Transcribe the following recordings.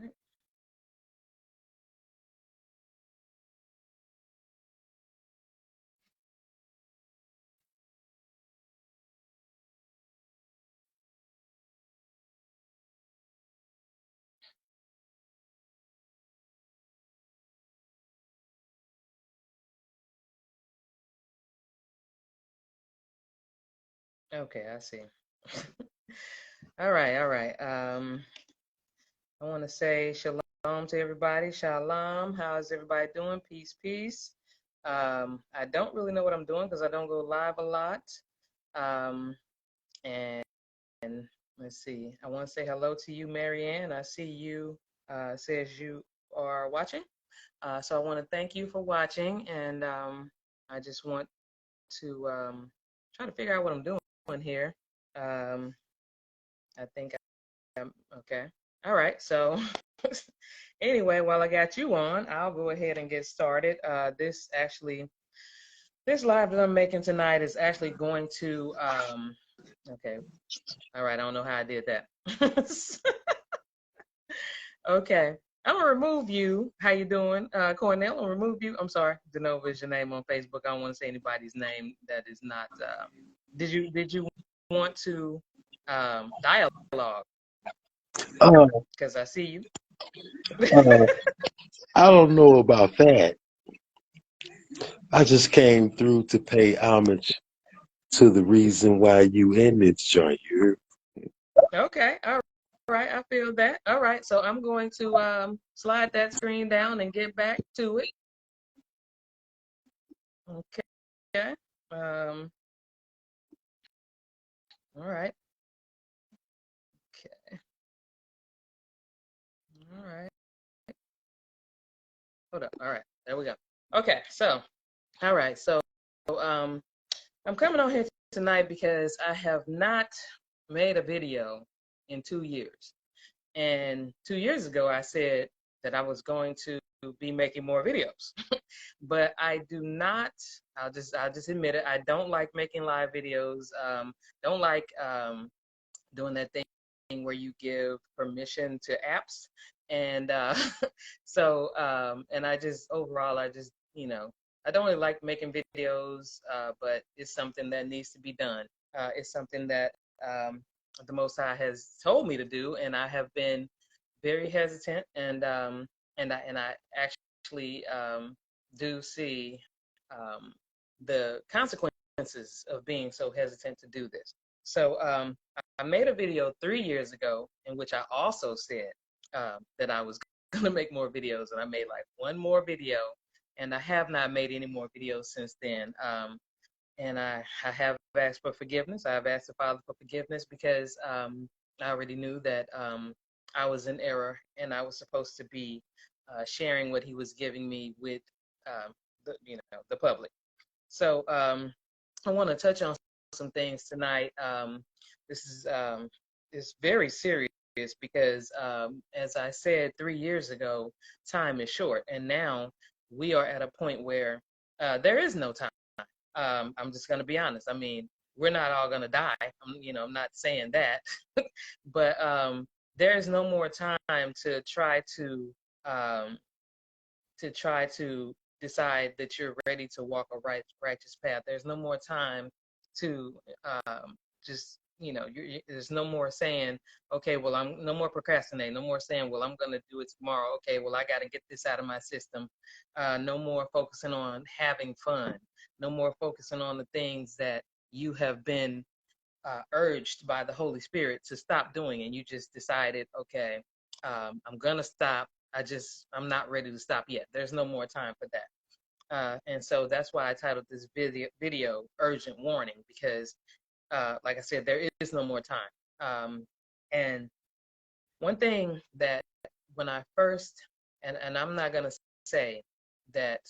right. Okay, I see. All right, all right. I want to say shalom to everybody. Shalom. How's everybody doing? Peace, peace. I don't really know what I'm doing because I don't go live a lot. Um, and let's see. I want to say hello to you, Marianne. I see you. Says you are watching. So I want to thank you for watching, and I just want to try to figure out what I'm doing here. Um, I think I'm okay. All right. So anyway, while I got you on, I'll go ahead and get started. This live that I'm making tonight is actually going to okay. All right. I don't know how I did that. Okay. I'm gonna remove you. How you doing, Cornell? I'll remove you. I'm sorry, Denova is your name on Facebook. I don't want to say anybody's name that is not. Did you want to dialogue? Uh, Because I see you. uh, I don't know about that. I just came through to pay homage to the reason why you in this joint. You Okay. All right. I feel that. All right. So I'm going to slide that screen down and get back to it. Okay. Um. All right. Okay. All right. Hold up. All right. There we go. Okay. So. All right. So. Um. I'm coming on here tonight because I have not made a video in 2 years. And 2 years ago, I said that I was going to be making more videos, but I do not. I'll just admit it. I don't like making live videos. Don't like doing that thing where you give permission to apps, and and I just overall I just I don't really like making videos, but it's something that needs to be done. It's something that um, the Most High has told me to do, and I have been very hesitant, and I actually do see um, the consequences of being so hesitant to do this. So I made a video 3 years ago in which I also said that I was going to make more videos, and I made like one more video, and I have not made any more videos since then. And I have asked for forgiveness. I have asked the Father for forgiveness because I already knew that I was in error, and I was supposed to be sharing what He was giving me with the public. So I want to touch on some things tonight. This is very serious because, as I said 3 years ago, time is short, and now we are at a point where there is no time. I'm just going to be honest. I mean, we're not all going to die. I'm not saying that, but there is no more time um, to try to decide that you're ready to walk a righteous path. There's no more time to just there's no more saying, okay, well, I'm no more procrastinating, no more saying, well, I'm gonna do it tomorrow. Okay, well, I got to get this out of my system. No more focusing on having fun. No more focusing on the things that you have been urged by the Holy Spirit to stop doing, and you just decided, okay, I'm gonna stop. I'm not ready to stop yet. There's no more time for that. And so that's why I titled this video "Urgent Warning" because, like I said, there is no more time. And one thing that when I first, and I'm not gonna say that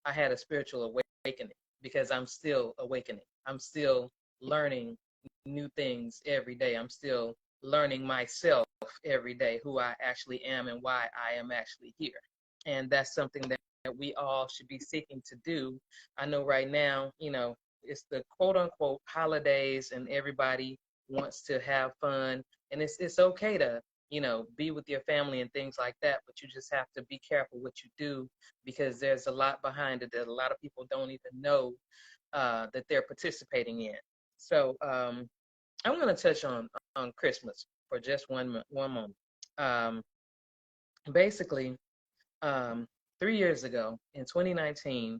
I had a spiritual awakening because I'm still awakening. I'm still learning new things every day. I'm still learning myself every day, who I actually am and why I am actually here. And that's something that we all should be seeking to do. I know right now, it's the quote unquote holidays and everybody wants to have fun. And it's okay to be with your family and things like that, but you just have to be careful what you do, because there's a lot behind it that a lot of people don't even know that they're participating in. So I'm going to touch on Christmas for just one moment. Um, Basically, um, 3 years ago in 2019,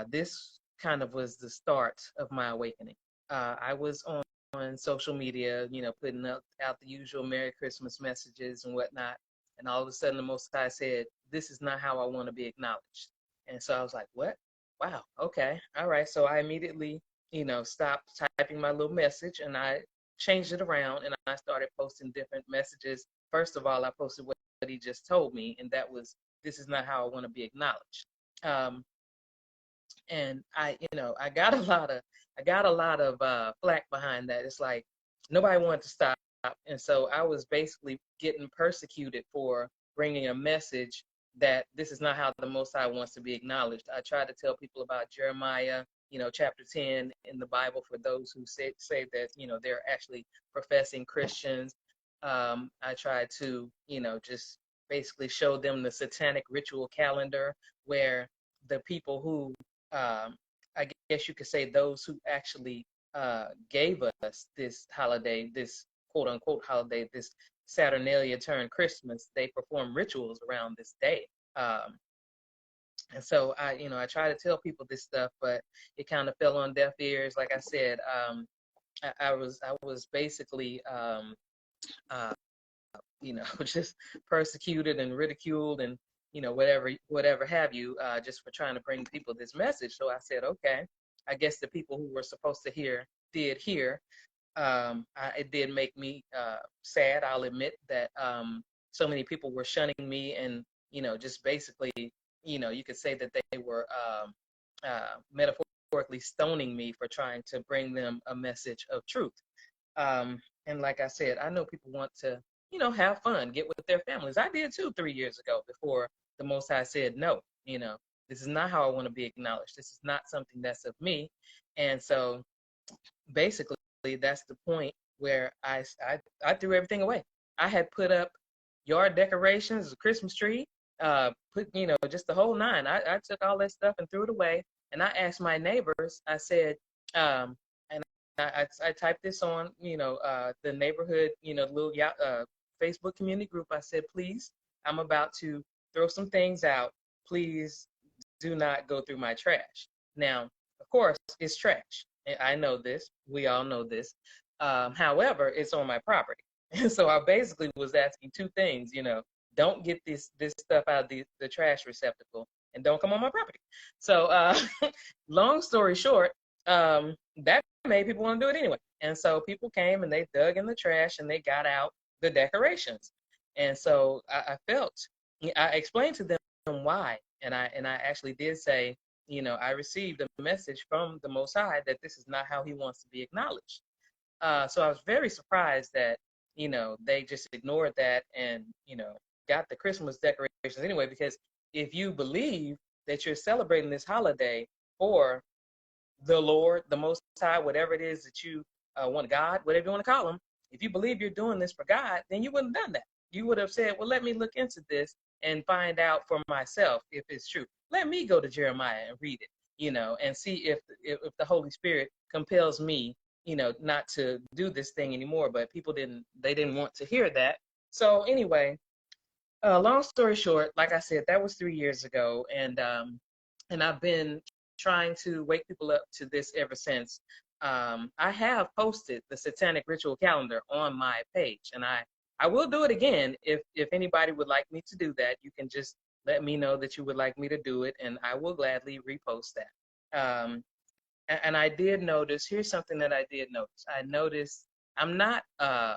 this kind of was the start of my awakening. I was on social media, putting out the usual Merry Christmas messages and whatnot. And all of a sudden, the Most High said, "This is not how I want to be acknowledged." And so I was like, "What? Wow, okay, all right." So I immediately, stopped typing my little message, and I changed it around, and I started posting different messages. First of all, I posted what he just told me, and that was, "This is not how I want to be acknowledged." Um, and I got a lot of flack behind that. It's like nobody wanted to stop, and so I was basically getting persecuted for bringing a message that this is not how the Most High wants to be acknowledged. I tried to tell people about Jeremiah, chapter 10 in the Bible, for those who say that they're actually professing Christians. I tried to just basically show them the satanic ritual calendar, where the people who I guess you could say those who actually gave us this holiday, this quote unquote holiday, this Saturnalia turned Christmas, they perform rituals around this day. Um, and so I try to tell people this stuff, but it kind of fell on deaf ears. Like I said, I was basically uh, just persecuted and ridiculed and whatever have you, just for trying to bring people this message. So I said, okay, I guess the people who were supposed to hear did hear. It did make me sad. I'll admit that so many people were shunning me, and just basically, you could say that they were metaphorically stoning me for trying to bring them a message of truth. And like I said, I know people want to, have fun, get with their families. I did too 3 years ago, before the Most High said, no, this is not how I want to be acknowledged. This is not something that's of me. And so basically, that's the point where I threw everything away. I had put up yard decorations, a Christmas tree, put, just the whole nine. I took all that stuff and threw it away. And I asked my neighbors, I said, and I typed this on, the neighborhood, little Facebook community group. I said, please, I'm about to throw some things out. Please do not go through my trash. Now, of course, it's trash. I know this. We all know this. However, it's on my property. And so I basically was asking two things, don't get this stuff out of the trash receptacle, and don't come on my property. So long story short, that made people want to do it anyway. And so people came and they dug in the trash and they got out the decorations. And so I explained to them why. And I actually did say, I received a message from the Most High that this is not how he wants to be acknowledged. So I was very surprised that, they just ignored that and, got the Christmas decorations anyway, because if you believe that you're celebrating this holiday for the Lord, the Most High, whatever it is that you want, God, whatever you want to call him, if you believe you're doing this for God, then you wouldn't have done that. You would have said, well, let me look into this and find out for myself if it's true. Let me go to Jeremiah and read it, and see if the Holy Spirit compels me, not to do this thing anymore. But people didn't want to hear that. So anyway, long story short, like I said, that was 3 years ago, and I've been trying to wake people up to this ever since. I have posted the Satanic Ritual Calendar on my page, and I will do it again if anybody would like me to do that. You can just let me know that you would like me to do it, and I will gladly repost that. And I did notice, here's something that I did notice. I noticed I'm not a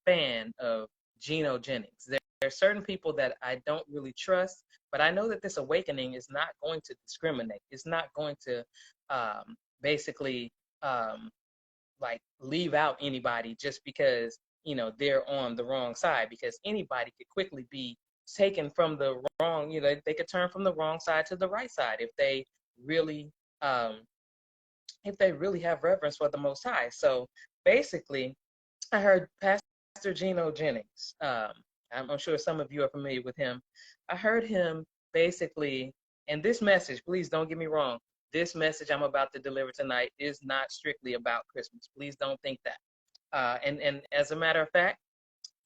fan of Geno Jennings. There are certain people that I don't really trust, but I know that this awakening is not going to discriminate. It's not going to basically like leave out anybody just because, they're on the wrong side, because anybody could quickly be taken from the wrong, they could turn from the wrong side to the right side really um, if they really have reverence for the Most High. So basically, I heard Pastor Geno Jennings. I'm sure some of you are familiar with him. I heard him basically, and this message, please don't get me wrong, this message I'm about to deliver tonight is not strictly about Christmas. Please don't think that. And as a matter of fact,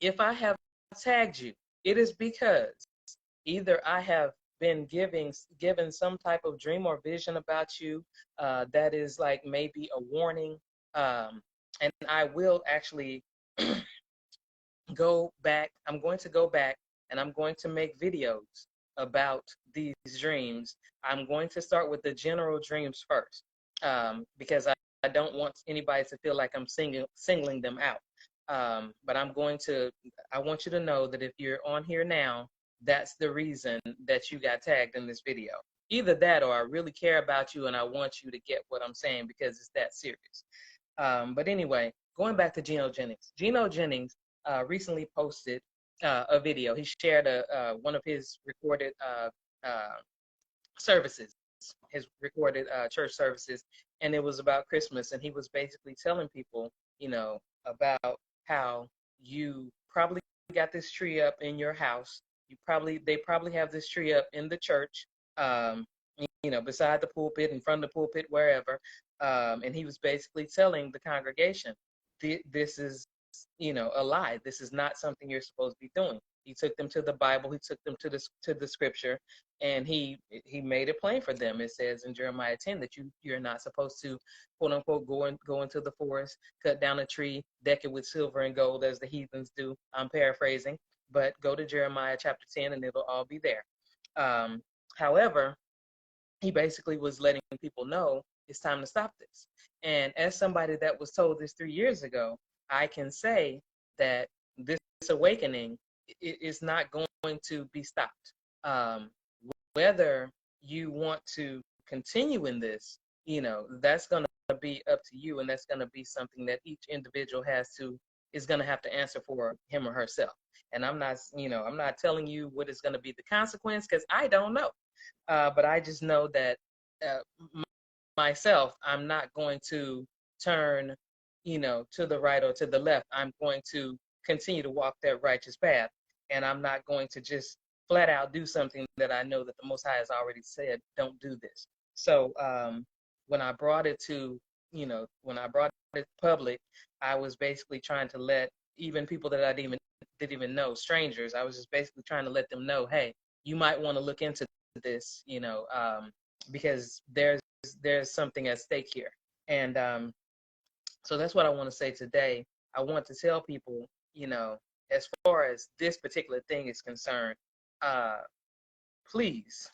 if I have tagged you, it is because either I have been given some type of dream or vision about you that is like maybe a warning, and I will actually go back. I'm going to go back and I'm going to make videos about these dreams. I'm going to start with the general dreams first, because I don't want anybody to feel like I'm singling them out. But I want you to know that if you're on here now, that's the reason that you got tagged in this video. Either that or I really care about you and I want you to get what I'm saying because it's that serious. But anyway, going back to Geno Jennings. Geno Jennings recently posted a video. He shared one of his recorded services, his recorded church services, and it was about Christmas. And he was basically telling people, about how you probably got this tree up in your house. They probably have this tree up in the church, beside the pulpit, in front of the pulpit, wherever. And he was basically telling the congregation, this is, a lie. This is not something you're supposed to be doing. He took them to the Bible. He took them to the scripture, and he made it plain for them. It says in Jeremiah 10 that you're not supposed to, quote unquote, go into the forest, cut down a tree, deck it with silver and gold as the heathens do. I'm paraphrasing, but go to Jeremiah chapter 10 and it'll all be there. However, he basically was letting people know it's time to stop this. And as somebody that was told this 3 years ago, I can say that this awakening is not going to be stopped. Whether you want to continue in this, that's going to be up to you, and that's going to be something that each individual is going to have to answer for him or herself. And I'm not telling you what is going to be the consequence because I don't know. But I just know that myself, I'm not going to turn, to the right or to the left. I'm going to continue to walk that righteous path. And I'm not going to just flat out do something that I know that the Most High has already said, don't do this. So when I brought it public, I was basically trying to let even people that I didn't even know, strangers, I was just basically trying to let them know, hey, you might want to look into this, because there's something at stake here. And so that's what I want to say today. I want to tell people, as far as this particular thing is concerned, please,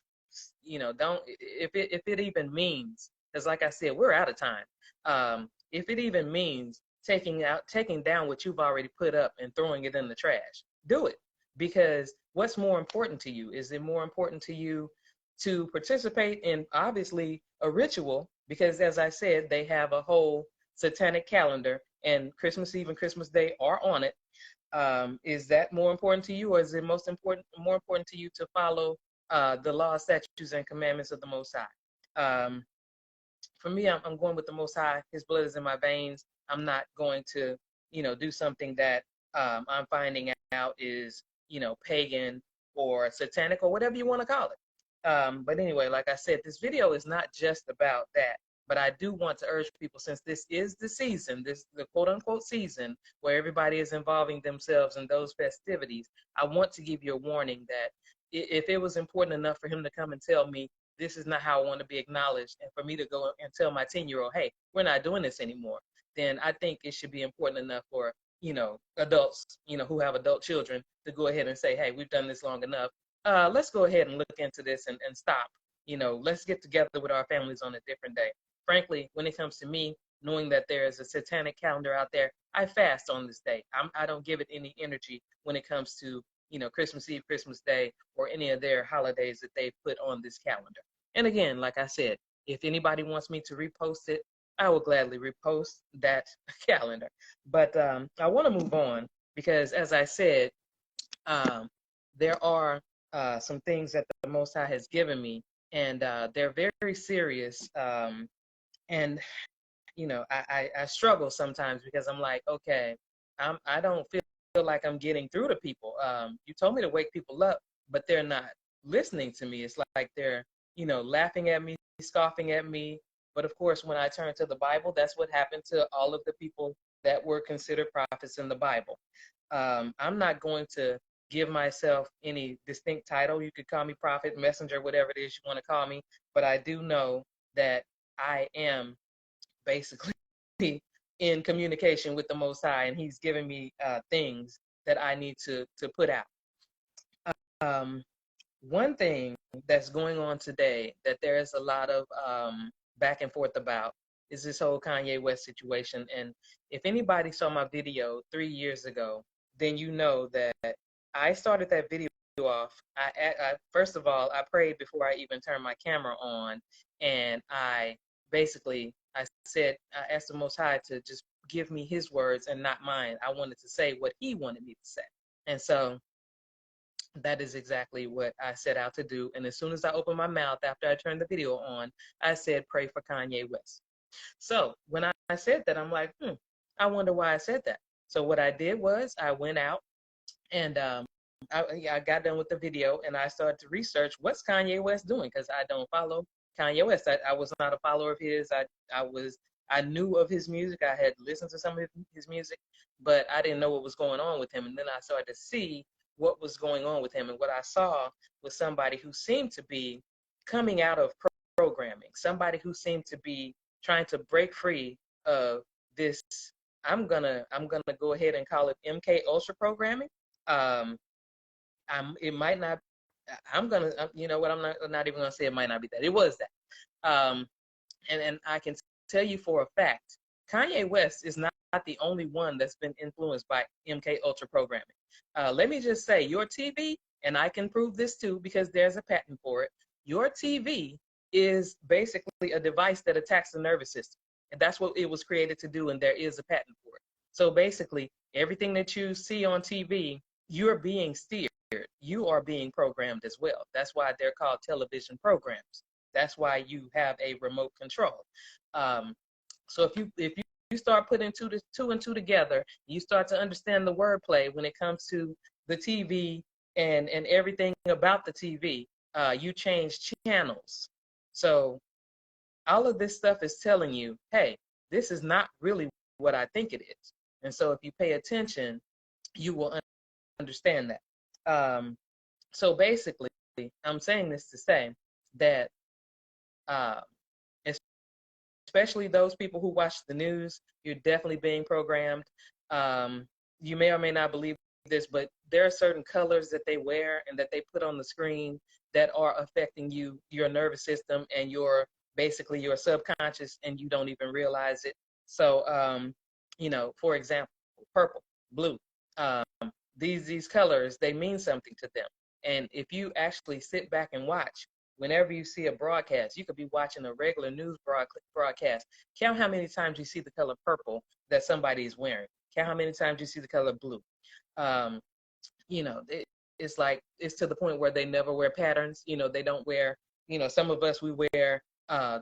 don't, if it even means, because like I said, we're out of time. If it even means taking down what you've already put up and throwing it in the trash, do it. Because what's more important to you? Is it more important to you to participate in obviously a ritual? Because as I said, they have a whole satanic calendar, and Christmas Eve and Christmas Day are on it. Is that more important to you, or is it more important to you to follow the laws, statutes, and commandments of the Most High? For me, I'm going with the Most High. His blood is in my veins. I'm not going to, do something that I'm finding out is, pagan or satanic or whatever you want to call it. But anyway, like I said, this video is not just about that. But I do want to urge people, since this is the season, the quote unquote season where everybody is involving themselves in those festivities, I want to give you a warning that if it was important enough for him to come and tell me this is not how I want to be acknowledged, and for me to go and tell my 10-year-old, hey, we're not doing this anymore, then I think it should be important enough for, adults, who have adult children to go ahead and say, hey, we've done this long enough. Let's go ahead and look into this and stop. Let's get together with our families on a different day. Frankly, when it comes to me, knowing that there is a satanic calendar out there, I fast on this day. I don't give it any energy when it comes to, Christmas Eve, Christmas Day, or any of their holidays that they put on this calendar. And again, like I said, if anybody wants me to repost it, I will gladly repost that calendar. But I want to move on because, as I said, there are some things that the Most High has given me, and they're very, very serious. And I struggle sometimes because I'm like, okay, I don't feel like I'm getting through to people. You told me to wake people up, but they're not listening to me. It's like they're, laughing at me, scoffing at me. But of course, when I turn to the Bible, that's what happened to all of the people that were considered prophets in the Bible. I'm not going to give myself any distinct title. You could call me prophet, messenger, whatever it is you want to call me. But I do know that I am basically in communication with the Most High, and He's giving me things that I need to put out. One thing that's going on today that there is a lot of back and forth about is this whole Kanye West situation. And if anybody saw my video 3 years ago, then you know that I started that video off. I first of all, I prayed before I even turned my camera on, and I asked the Most High to just give me His words and not mine. I wanted to say what He wanted me to say, and so that is exactly what I set out to do. And as soon as I opened my mouth after I turned the video on, I said, "Pray for Kanye West." So when I said that, I'm like, I wonder why I said that. So what I did was I went out and I got done with the video and I started to research what's Kanye West doing, because I don't follow Kanye West. I was not a follower of his. I knew of his music. I had listened to some of his music, but I didn't know what was going on with him. And then I started to see what was going on with him. And what I saw was somebody who seemed to be coming out of programming, somebody who seemed to be trying to break free of this. I'm gonna go ahead and call it MK Ultra programming. It might not. You know what? I'm not even gonna say it might not be that. It was that. And I can tell you for a fact, Kanye West is not the only one that's been influenced by MK Ultra programming. Let me just say, your TV, and I can prove this too because there's a patent for it. Your TV is basically a device that attacks the nervous system, and that's what it was created to do. And there is a patent for it. So basically, everything that you see on TV, you're being steered. You are being programmed as well. That's why they're called television programs. That's why you have a remote control. So if you start putting two and two together, you start to understand the wordplay when it comes to the TV and everything about the TV. You change channels. So all of this stuff is telling you, hey, this is not really what I think it is. And so if you pay attention, you will understand that. So basically, I'm saying this to say that especially those people who watch the news, you're definitely being programmed. You may or may not believe this, but there are certain colors that they wear and that they put on the screen that are affecting your nervous system and basically your subconscious, and you don't even realize it. So, for example, purple, blue, these colors, they mean something to them. And if you actually sit back and watch, whenever you see a broadcast, you could be watching a regular news broadcast. Count how many times you see the color purple that somebody is wearing. Count how many times you see the color blue. It's to the point where they never wear patterns. They don't wear, some of us, we wear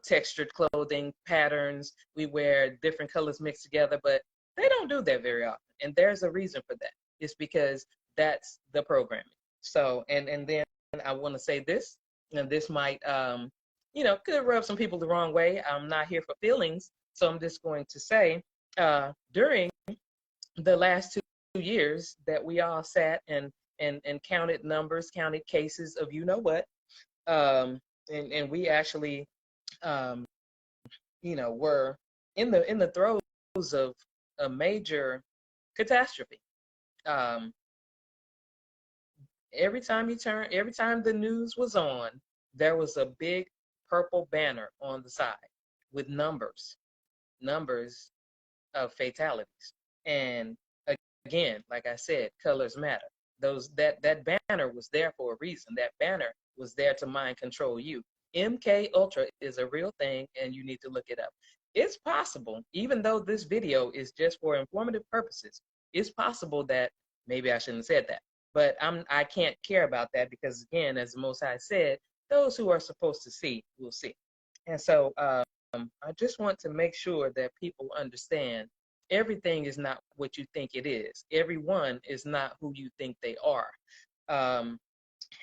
textured clothing, patterns. We wear different colors mixed together, but they don't do that very often. And there's a reason for that. It's because that's the programming. So, and then I want to say this, and this might, could rub some people the wrong way. I'm not here for feelings, so I'm just going to say, during the last 2 years that we all sat and counted numbers, counted cases of what, and we actually, were in the throes of a major catastrophe. Every time the news was on, there was a big purple banner on the side with numbers of fatalities. And again, like I said, colors matter. That banner was there for a reason. That banner was there to mind control you. MK Ultra is a real thing, and you need to look it up. It's possible, even though this video is just for informative purposes, it's possible that maybe I shouldn't have said that. But I can't care about that because, again, as the Most High said, those who are supposed to see will see. And so I just want to make sure that people understand everything is not what you think it is. Everyone is not who you think they are.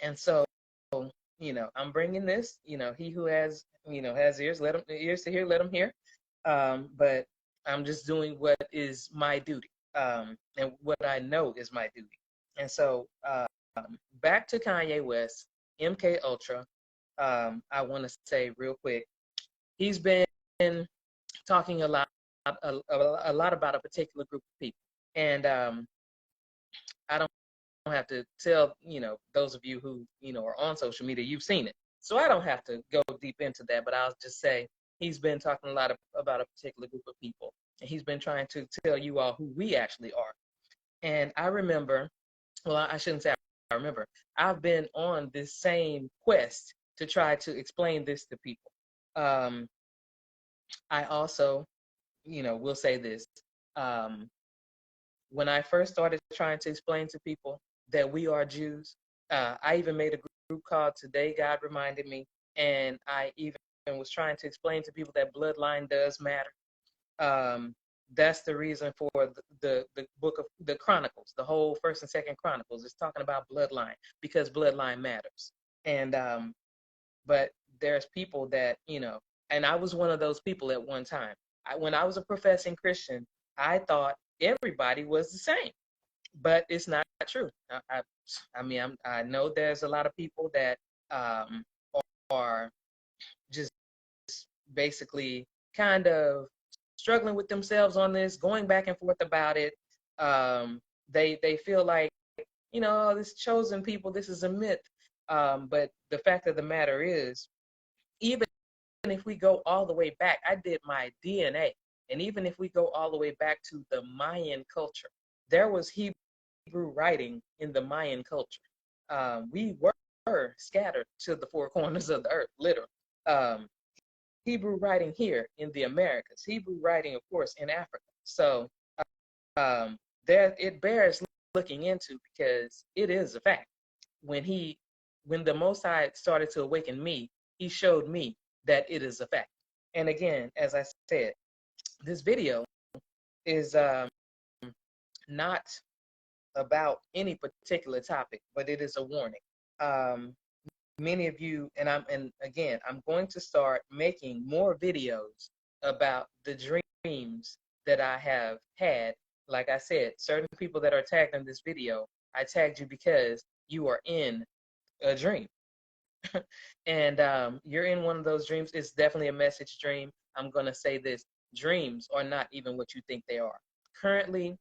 And so, I'm bringing this, he who has, has ears, let him ears to hear, let him hear. But I'm just doing what is my duty, and what I know is my duty. And so, back to Kanye West, MK Ultra. I want to say real quick, he's been talking a lot about a particular group of people, and I don't have to tell those of you who are on social media, you've seen it, so I don't have to go deep into that. But I'll just say he's been talking a lot about a particular group of people, and he's been trying to tell you all who we actually are. And I remember, well, I shouldn't say I remember, I've been on this same quest to try to explain this to people. I also, will say this. Um, when I first started trying to explain to people that we are Jews, I even made a group called Today God Reminded Me, and I even was trying to explain to people that bloodline does matter. That's the reason for the book of the Chronicles, the whole First and Second Chronicles is talking about bloodline, because bloodline matters. And but there's people that and I was one of those people at one time. When I was a professing Christian, I thought everybody was the same, but it's not true. I mean, I know there's a lot of people that are just basically kind of struggling with themselves on this, going back and forth about it. They feel like, this chosen people, this is a myth. But the fact of the matter is, even if we go all the way back, I did my DNA, and even if we go all the way back to the Mayan culture, there was Hebrew writing in the Mayan culture. We were scattered to the four corners of the earth, literally. Um, Hebrew writing here in the Americas, Hebrew writing, of course, in Africa. So there, it bears looking into, because it is a fact. When the Most High started to awaken me, he showed me that it is a fact. And again, as I said, this video is not about any particular topic, but it is a warning. Many of you, and again, I'm going to start making more videos about the dreams that I have had. Like I said, certain people that are tagged in this video, I tagged you because you are in a dream. And you're in one of those dreams. It's definitely a message dream. I'm going to say this: dreams are not even what you think they are. Currently,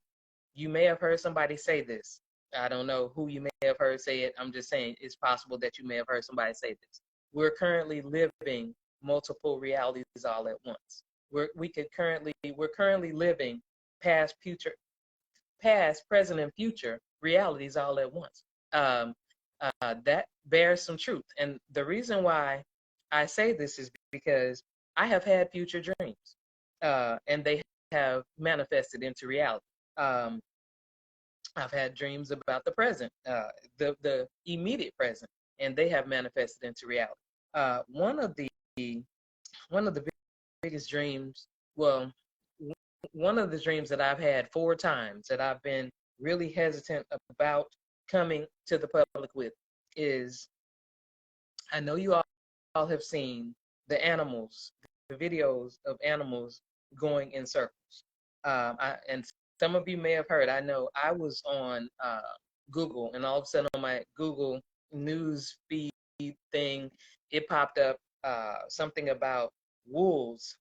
you may have heard somebody say this. I don't know who you may have heard say it. I'm just saying it's possible that you may have heard somebody say this. We're currently living multiple realities all at once. We're currently living past, present, and future realities all at once. That bears some truth. And the reason why I say this is because I have had future dreams, and they have manifested into reality. I've had dreams about the present, the immediate present, and they have manifested into reality. One of the biggest dreams, well, one of the dreams that I've had 4 times that I've been really hesitant about coming to the public with is, I know you all have seen the animals, the videos of animals going in circles. And some of you may have heard, I know I was on Google, and all of a sudden on my Google news feed thing, it popped up something about wolves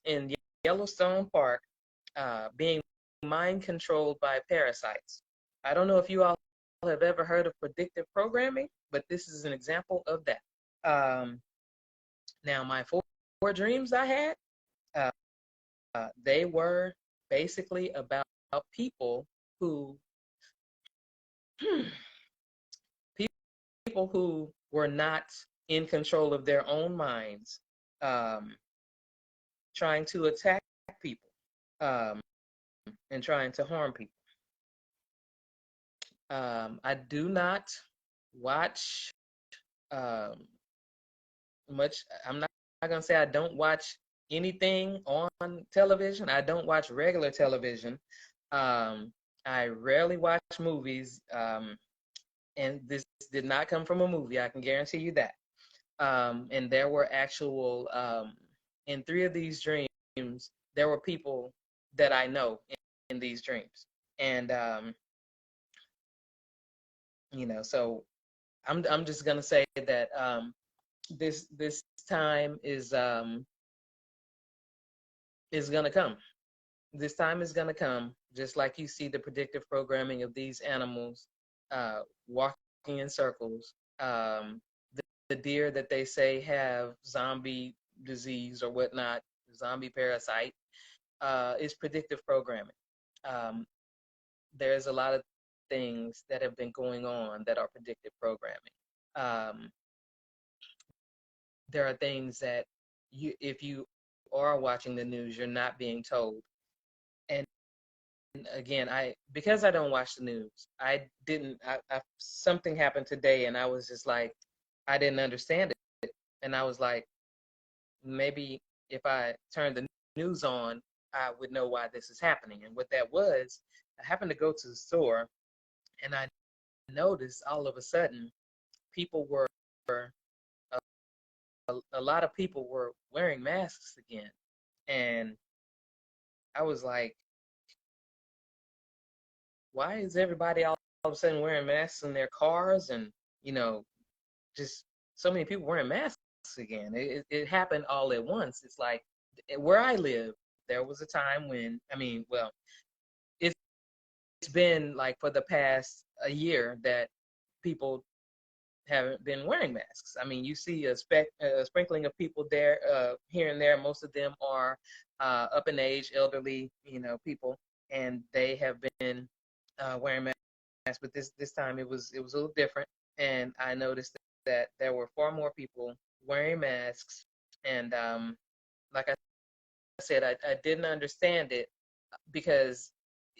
in Yellowstone Park being mind controlled by parasites. I don't know if you all have ever heard of predictive programming, but this is an example of that. Now, my four dreams I had, they were basically about people who people who were not in control of their own minds, trying to attack people, and trying to harm people. I do not watch much. I'm not gonna say I don't watch anything on television. I don't watch regular television. I rarely watch movies, and this did not come from a movie. I can guarantee you that. And there were actual in three of these dreams, there were people that I know in these dreams, and so I'm just gonna say that this time is gonna come. This time is gonna come, just like you see the predictive programming of these animals walking in circles. The deer that they say have zombie disease or whatnot, zombie parasite, is predictive programming. Um, there's a lot of things that have been going on that are predictive programming. Um, there are things that if you are watching the news, you're not being told. And again, because I don't watch the news, something happened today, and I was just like, I didn't understand it, and I was like, maybe if I turned the news on, I would know why this is happening. And what that was, I happened to go to the store, and I noticed all of a sudden people were a lot of people were wearing masks again, and I was like, why is everybody all of a sudden wearing masks in their cars, and just so many people wearing masks again? It happened all at once. It's like where I live, there was a time when, well, it's been like for the past a year that people haven't been wearing masks. You see a sprinkling of people there, here and there. Most of them are up in age, elderly, people, and they have been wearing masks. But this time it was a little different, and I noticed that there were far more people wearing masks. And like I said, I didn't understand it because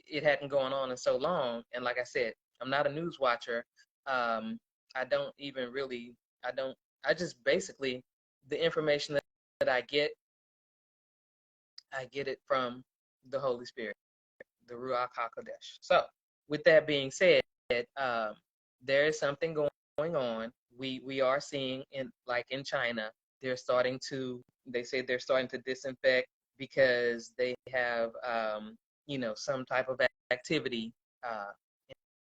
it hadn't gone on in so long. And like I said, I'm not a news watcher. I don't even really, I just basically, the information that I get it from the Holy Spirit, the Ruach HaKodesh. So with that being said, there is something going on. We are seeing in China, they say they're starting to disinfect because they have, some type of activity,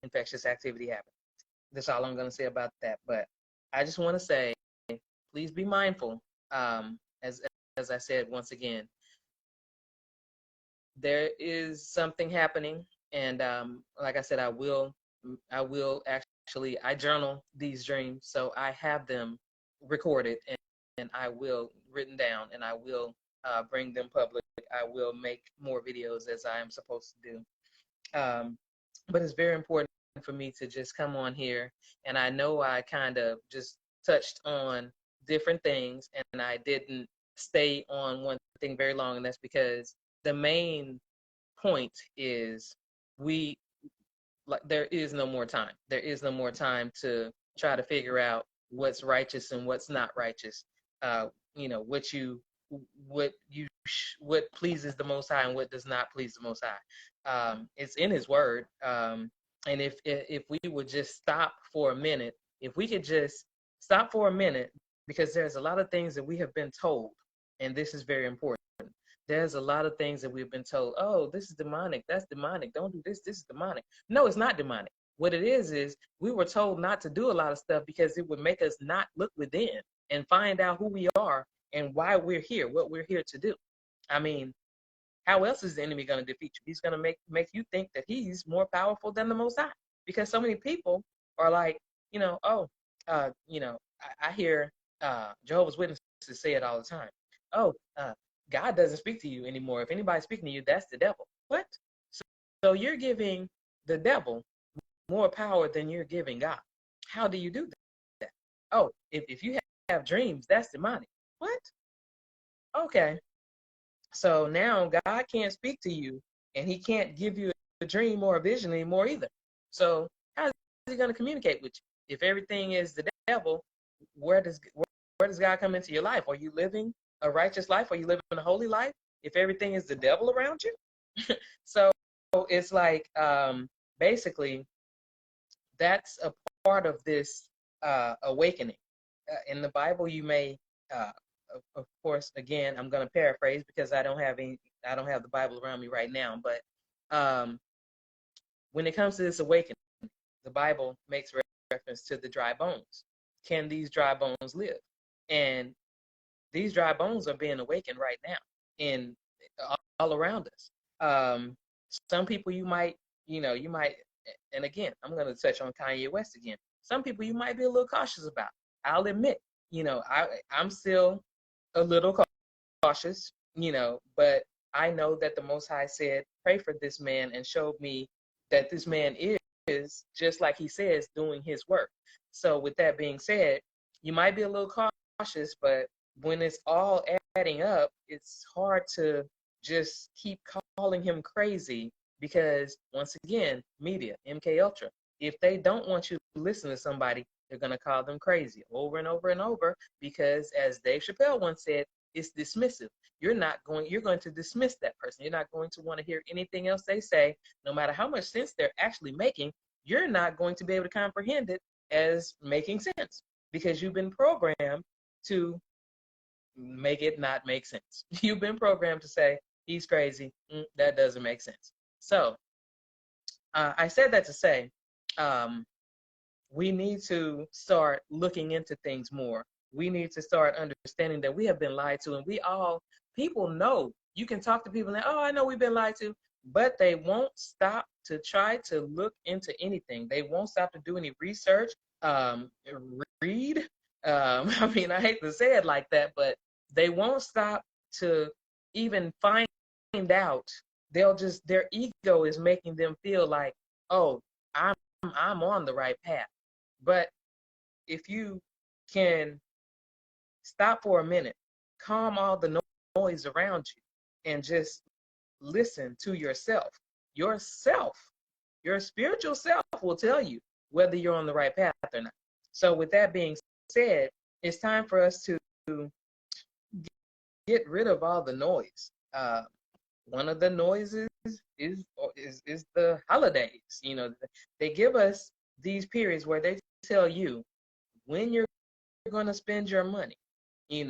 infectious activity happening. That's all I'm going to say about that. But I just want to say, please be mindful. As I said, once again, there is something happening, and like I said, I will actually, I journal these dreams, so I have them recorded, and I will written down, and I will bring them public. I will make more videos as I am supposed to do. But it's very important for me to just come on here, and I know I kind of just touched on different things, and I didn't stay on one thing very long, and that's because the main point is there is no more time. There is no more time to try to figure out what's righteous and what's not righteous. What pleases the Most High and what does not please the Most High. It's in His Word. And if we would just stop for a minute, if we could just stop for a minute, because there's a lot of things that we have been told, and this is very important. There's a lot of things that we've been told, oh, this is demonic, that's demonic, don't do this is demonic. No, it's not demonic. What it is we were told not to do a lot of stuff because it would make us not look within and find out who we are and why we're here, what we're here to do. How else is the enemy going to defeat you? He's going to make you think that he's more powerful than the Most High, because so many people are like, I hear Jehovah's Witnesses say it all the time. Oh, God doesn't speak to you anymore. If anybody's speaking to you, that's the devil. What? So you're giving the devil more power than you're giving God. How do you do that? Oh, if you have dreams, that's demonic. What? Okay. So now God can't speak to you, and He can't give you a dream or a vision anymore either. So how is He going to communicate with you? If everything is the devil, where does God come into your life? Are you living a righteous life? Are you living a holy life if everything is the devil around you? So it's like basically that's a part of this awakening. In the Bible, you may, of course, again, I'm going to paraphrase because I don't have the Bible around me right now. But when it comes to this awakening, the Bible makes reference to the dry bones. Can these dry bones live? And these dry bones are being awakened right now in all around us. Some people you might, and again, I'm going to touch on Kanye West again. Some people you might be a little cautious about. I'll admit, I'm still a little cautious, but I know that the Most High said, pray for this man, and showed me that this man is, just like he says, doing his work. So with that being said, you might be a little cautious, but when it's all adding up, it's hard to just keep calling him crazy because, once again, media, MK Ultra, if they don't want you to listen to somebody, they're going to call them crazy over and over and over because, as Dave Chappelle once said, it's dismissive. You're going to dismiss that person. You're not going to want to hear anything else they say, no matter how much sense they're actually making. You're not going to be able to comprehend it as making sense because you've been programmed to make it not make sense. You've been programmed to say, he's crazy. That doesn't make sense. So I said that to say, we need to start looking into things more. We need to start understanding that we have been lied to, and people know. You can talk to people and, oh, I know we've been lied to, but they won't stop to try to look into anything. They won't stop to do any research, read. I mean, I hate to say it like that, but they won't stop to even find out. Their ego is making them feel like, oh, I'm on the right path. But if you can stop for a minute, calm all the noise around you, and just listen to yourself. Your spiritual self will tell you whether you're on the right path or not. So with that being said, it's time for us to get rid of all the noise. One of the noises is the holidays. They give us these periods where they tell you when you're going to spend your money. They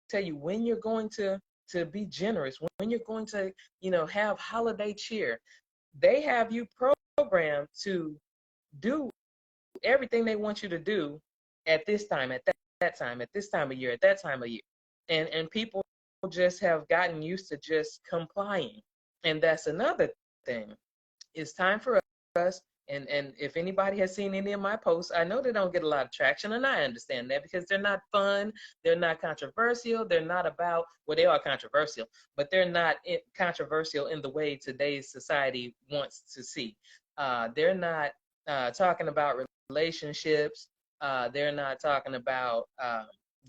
tell you when you're going to be generous, when you're going to, have holiday cheer. They have you programmed to do everything they want you to do at this time, at that time, at this time of year, at that time of year. And people just have gotten used to just complying. And that's another thing. It's time for us, and if anybody has seen any of my posts, I know they don't get a lot of traction, and I understand that because they're not fun, they're not controversial, they're not about, well, they are controversial, but they're not controversial in the way today's society wants to see. They're not talking about relationships. They're not talking about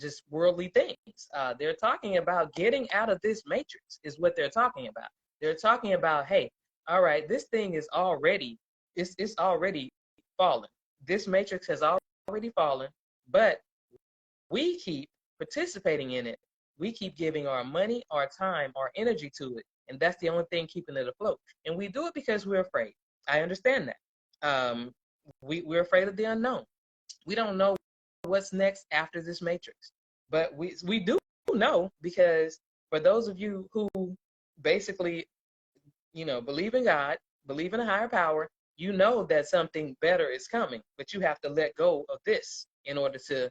just worldly things. They're talking about getting out of this matrix is what they're talking about. They're talking about, hey, all right, this thing is already, it's already fallen. This matrix has already fallen, but we keep participating in it. We keep giving our money, our time, our energy to it. And that's the only thing keeping it afloat. And we do it because we're afraid. I understand that. We're afraid of the unknown. We don't know what's next after this matrix. But we do know, because for those of you who basically, believe in God, believe in a higher power, you know that something better is coming, but you have to let go of this in order to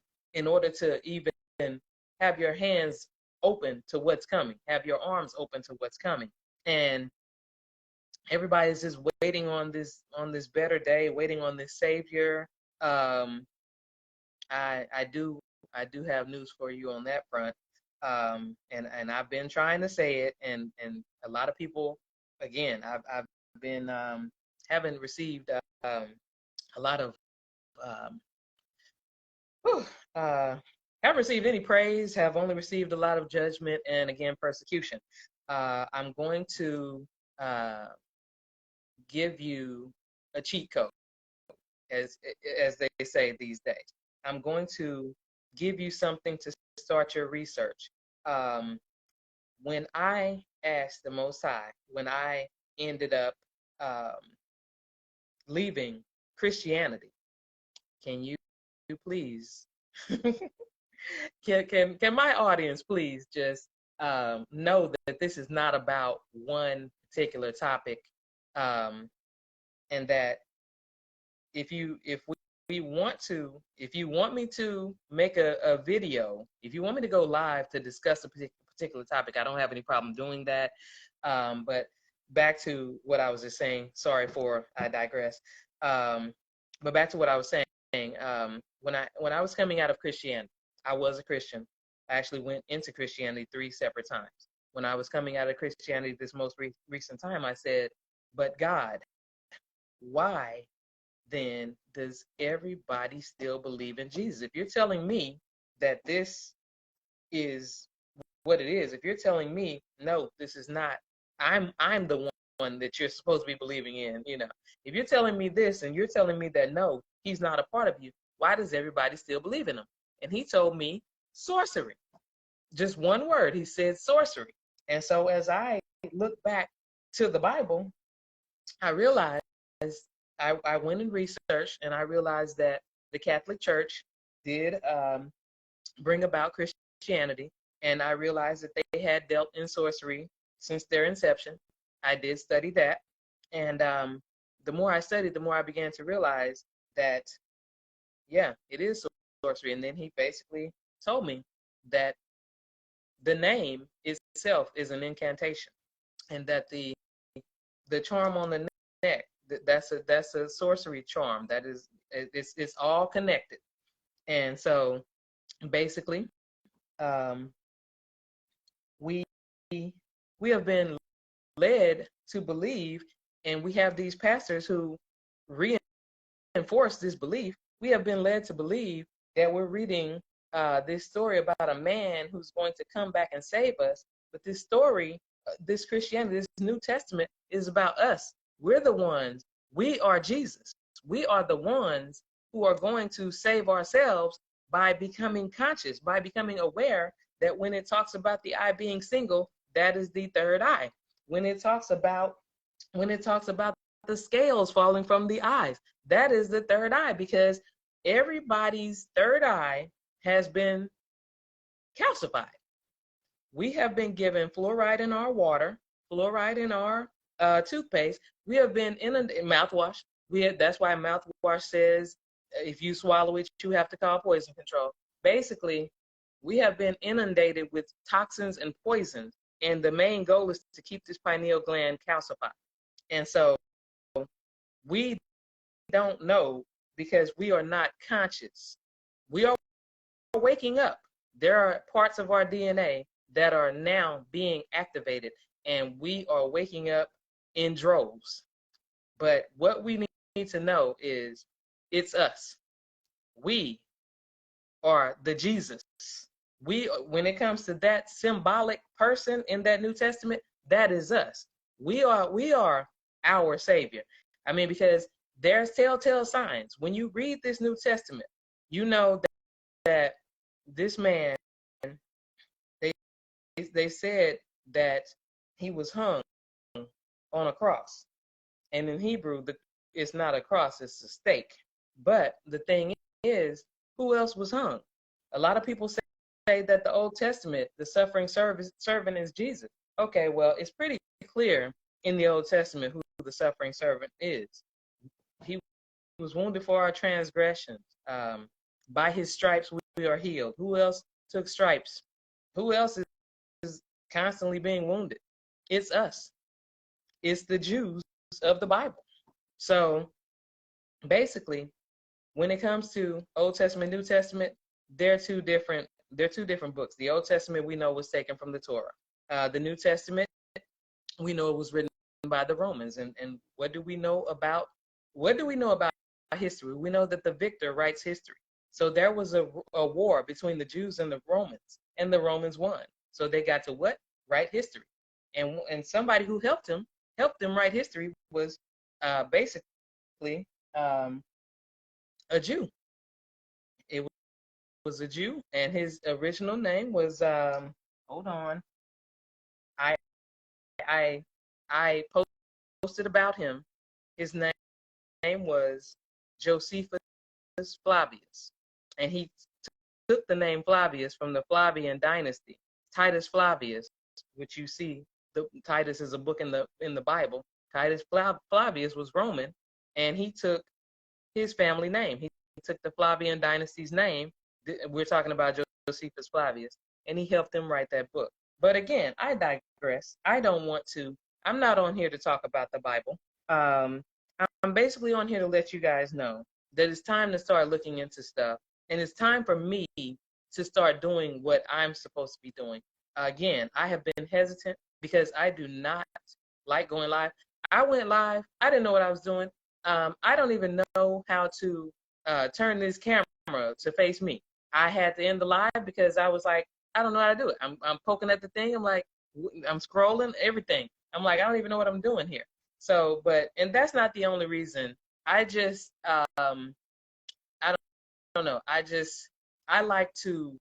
even have your hands open to what's coming, have your arms open to what's coming. And everybody's just waiting on this better day, waiting on this savior. I do have news for you on that front. And I've been trying to say it, and a lot of people, again, I've been haven't received a lot of haven't received any praise, have only received a lot of judgment and, again, persecution. I'm going to give you a cheat code, as they say these days. I'm going to give you something to start your research. When I asked the Most High, when I ended up leaving Christianity, can you please can my audience please just know that this is not about one particular topic, and that if we want to, if you want me to make a video, if you want me to go live to discuss a particular topic, I don't have any problem doing that. But back to what I was just saying. Sorry for I digress. But back to what I was saying. When I was coming out of Christianity, I was a Christian. I actually went into Christianity 3 separate times. When I was coming out of Christianity this most recent time, I said, but God, why then does everybody still believe in Jesus? If you're telling me that this is what it is, if you're telling me, no, this is not, I'm the one that you're supposed to be believing in, if you're telling me this and you're telling me that, no, he's not a part of you, why does everybody still believe in him? And he told me sorcery. Just one word. He said sorcery. And so as I look back to the Bible, I realized I went and researched, and I realized that the Catholic Church did bring about Christianity, and I realized that they had dealt in sorcery since their inception. I did study that, and the more I studied, the more I began to realize that, yeah, it is sorcery. And then he basically told me that the name itself is an incantation, and that the charm on the neck, that's a sorcery charm. That is, it's all connected. And so basically, we have been led to believe, and we have these pastors who reinforce this belief. We have been led to believe that we're reading this story about a man who's going to come back and save us. But this story, this Christianity, this New Testament is about us. We're the ones. We are Jesus. We are the ones who are going to save ourselves by becoming conscious, by becoming aware that when it talks about the eye being single, that is the third eye. When it talks about the scales falling from the eyes, that is the third eye, because everybody's third eye has been calcified. We have been given fluoride in our water, fluoride in our toothpaste. We have been inundated, mouthwash. That's why mouthwash says if you swallow it, you have to call poison control. Basically, we have been inundated with toxins and poisons, and the main goal is to keep this pineal gland calcified. And so we don't know, because we are not conscious. We are waking up. There are parts of our DNA that are now being activated, and we are waking up in droves. But what we need to know is it's us. We are the Jesus. When it comes to that symbolic person in that New Testament, that is us. We are our Savior. I mean, because there's telltale signs. When you read this New Testament, you know that this man, they said that he was hung on a cross. And in Hebrew, it's not a cross, it's a stake. But the thing is, who else was hung? A lot of people say that the Old Testament, the suffering servant is Jesus. Okay, well, it's pretty clear in the Old Testament who the suffering servant is. He was wounded for our transgressions. By his stripes we are healed. Who else took stripes? Who else is constantly being wounded? It's us. It's the Jews of the Bible. So basically, when it comes to Old Testament, New Testament, they're two different books. The Old Testament we know was taken from the Torah. The New Testament, we know it was written by the Romans. And what do we know about history? We know that the victor writes history. So there was a war between the Jews and the Romans won. So they got to what? Write history. And somebody who helped them write history was basically a Jew. It was a Jew, and his original name was hold on. I I posted about him. His name was Josephus Flavius, and he took the name Flavius from the Flavian dynasty. Titus Flavius, which you see, Titus is a book in the Bible. Titus Flavius was Roman, and he took his family name. He took the Flavian dynasty's name. We're talking about Josephus Flavius, and he helped him write that book. But again, I digress. I don't want to. I'm not on here to talk about the Bible. I'm basically on here to let you guys know that it's time to start looking into stuff, and it's time for me to start doing what I'm supposed to be doing. Again, I have been hesitant because I do not like going live. I went live. I didn't know what I was doing. I don't even know how to turn this camera to face me. I had to end the live because I was like, I don't know how to do it. I'm poking at the thing. I'm like, I'm scrolling everything. I'm like, I don't even know what I'm doing here. So, and that's not the only reason. I just, I don't know. I like to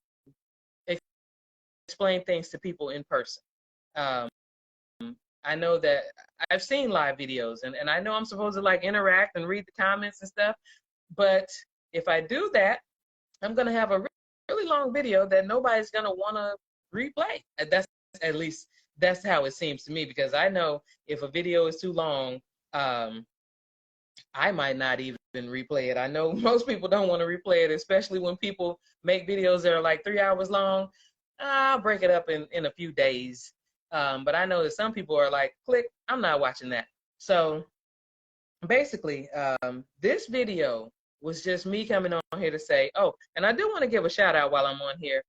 explain things to people in person. I know that I've seen live videos, and I know I'm supposed to like interact and read the comments and stuff, but if I do that, I'm gonna have a really long video that nobody's gonna wanna replay. That's, at least that's how it seems to me, because I know if a video is too long, I might not even replay it. I know most people don't want to replay it, especially when people make videos that are like 3 hours long. I'll break it up in a few days. But I know that some people are like, click, I'm not watching that. So basically, this video was just me coming on here to say, oh, and I do want to give a shout out while I'm on here.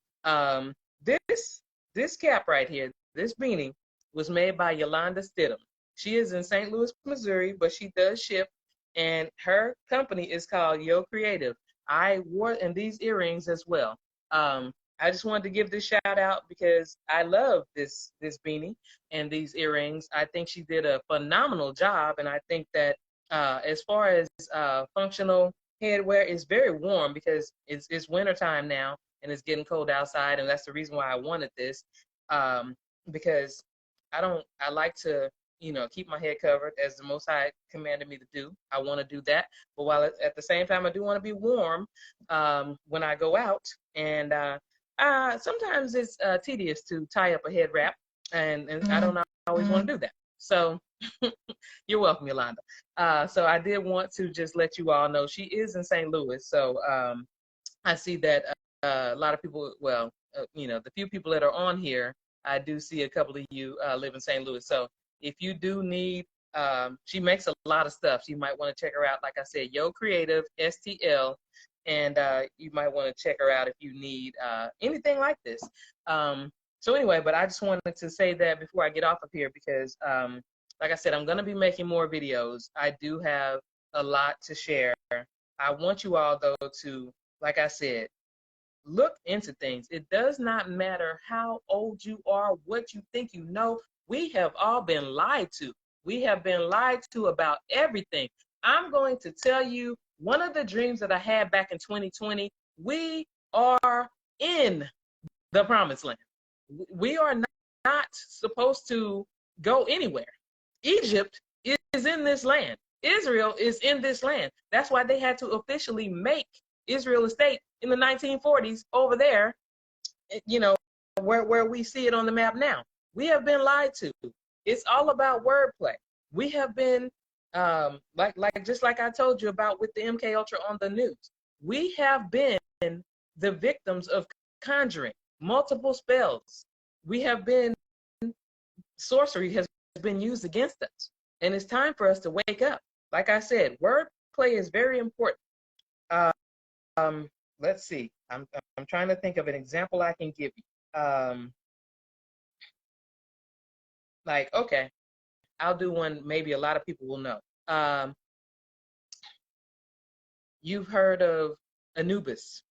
This cap right here, this beanie, was made by Yolanda Stidham. She is in St. Louis, Missouri, but she does ship, and her company is called Yo Creative. I wore and these earrings as well. I just wanted to give this shout out because I love this beanie and these earrings. I think she did a phenomenal job, and I think that as far as functional headwear, it's very warm because it's wintertime now and it's getting cold outside, and that's the reason why I wanted this, because I like to, keep my head covered as the Most High commanded me to do. I want to do that, but while at the same time I do want to be warm when I go out, and sometimes it's tedious to tie up a head wrap, and I don't always want to do that. So you're welcome, Yolanda. So I did want to just let you all know she is in St. Louis. So I see that a lot of people, well, the few people that are on here, I do see a couple of you live in St. Louis. So if you do need, she makes a lot of stuff. So you might want to check her out. Like I said, Yo Creative, STL. And you might want to check her out if you need anything like this. So anyway, but I just wanted to say that before I get off of here, because like I said, I'm going to be making more videos. I do have a lot to share. I want you all, though, to, like I said, look into things. It does not matter how old you are, what you think you know. We have all been lied to. We have been lied to about everything. I'm going to tell you one of the dreams that I had back in 2020. We are in the promised land. We are not supposed to go anywhere. Egypt is in this land. Israel is in this land. That's why they had to officially make Israel a state in the 1940s over there, where we see it on the map now. We have been lied to. It's all about wordplay. We have been, just like I told you about with the MK Ultra on the news. We have been the victims of conjuring, multiple spells. We have been, sorcery has been used against us. And it's time for us to wake up. Like I said, wordplay is very important. Let's see. I'm trying to think of an example I can give you. Okay, I'll do one maybe a lot of people will know. You've heard of Anubis.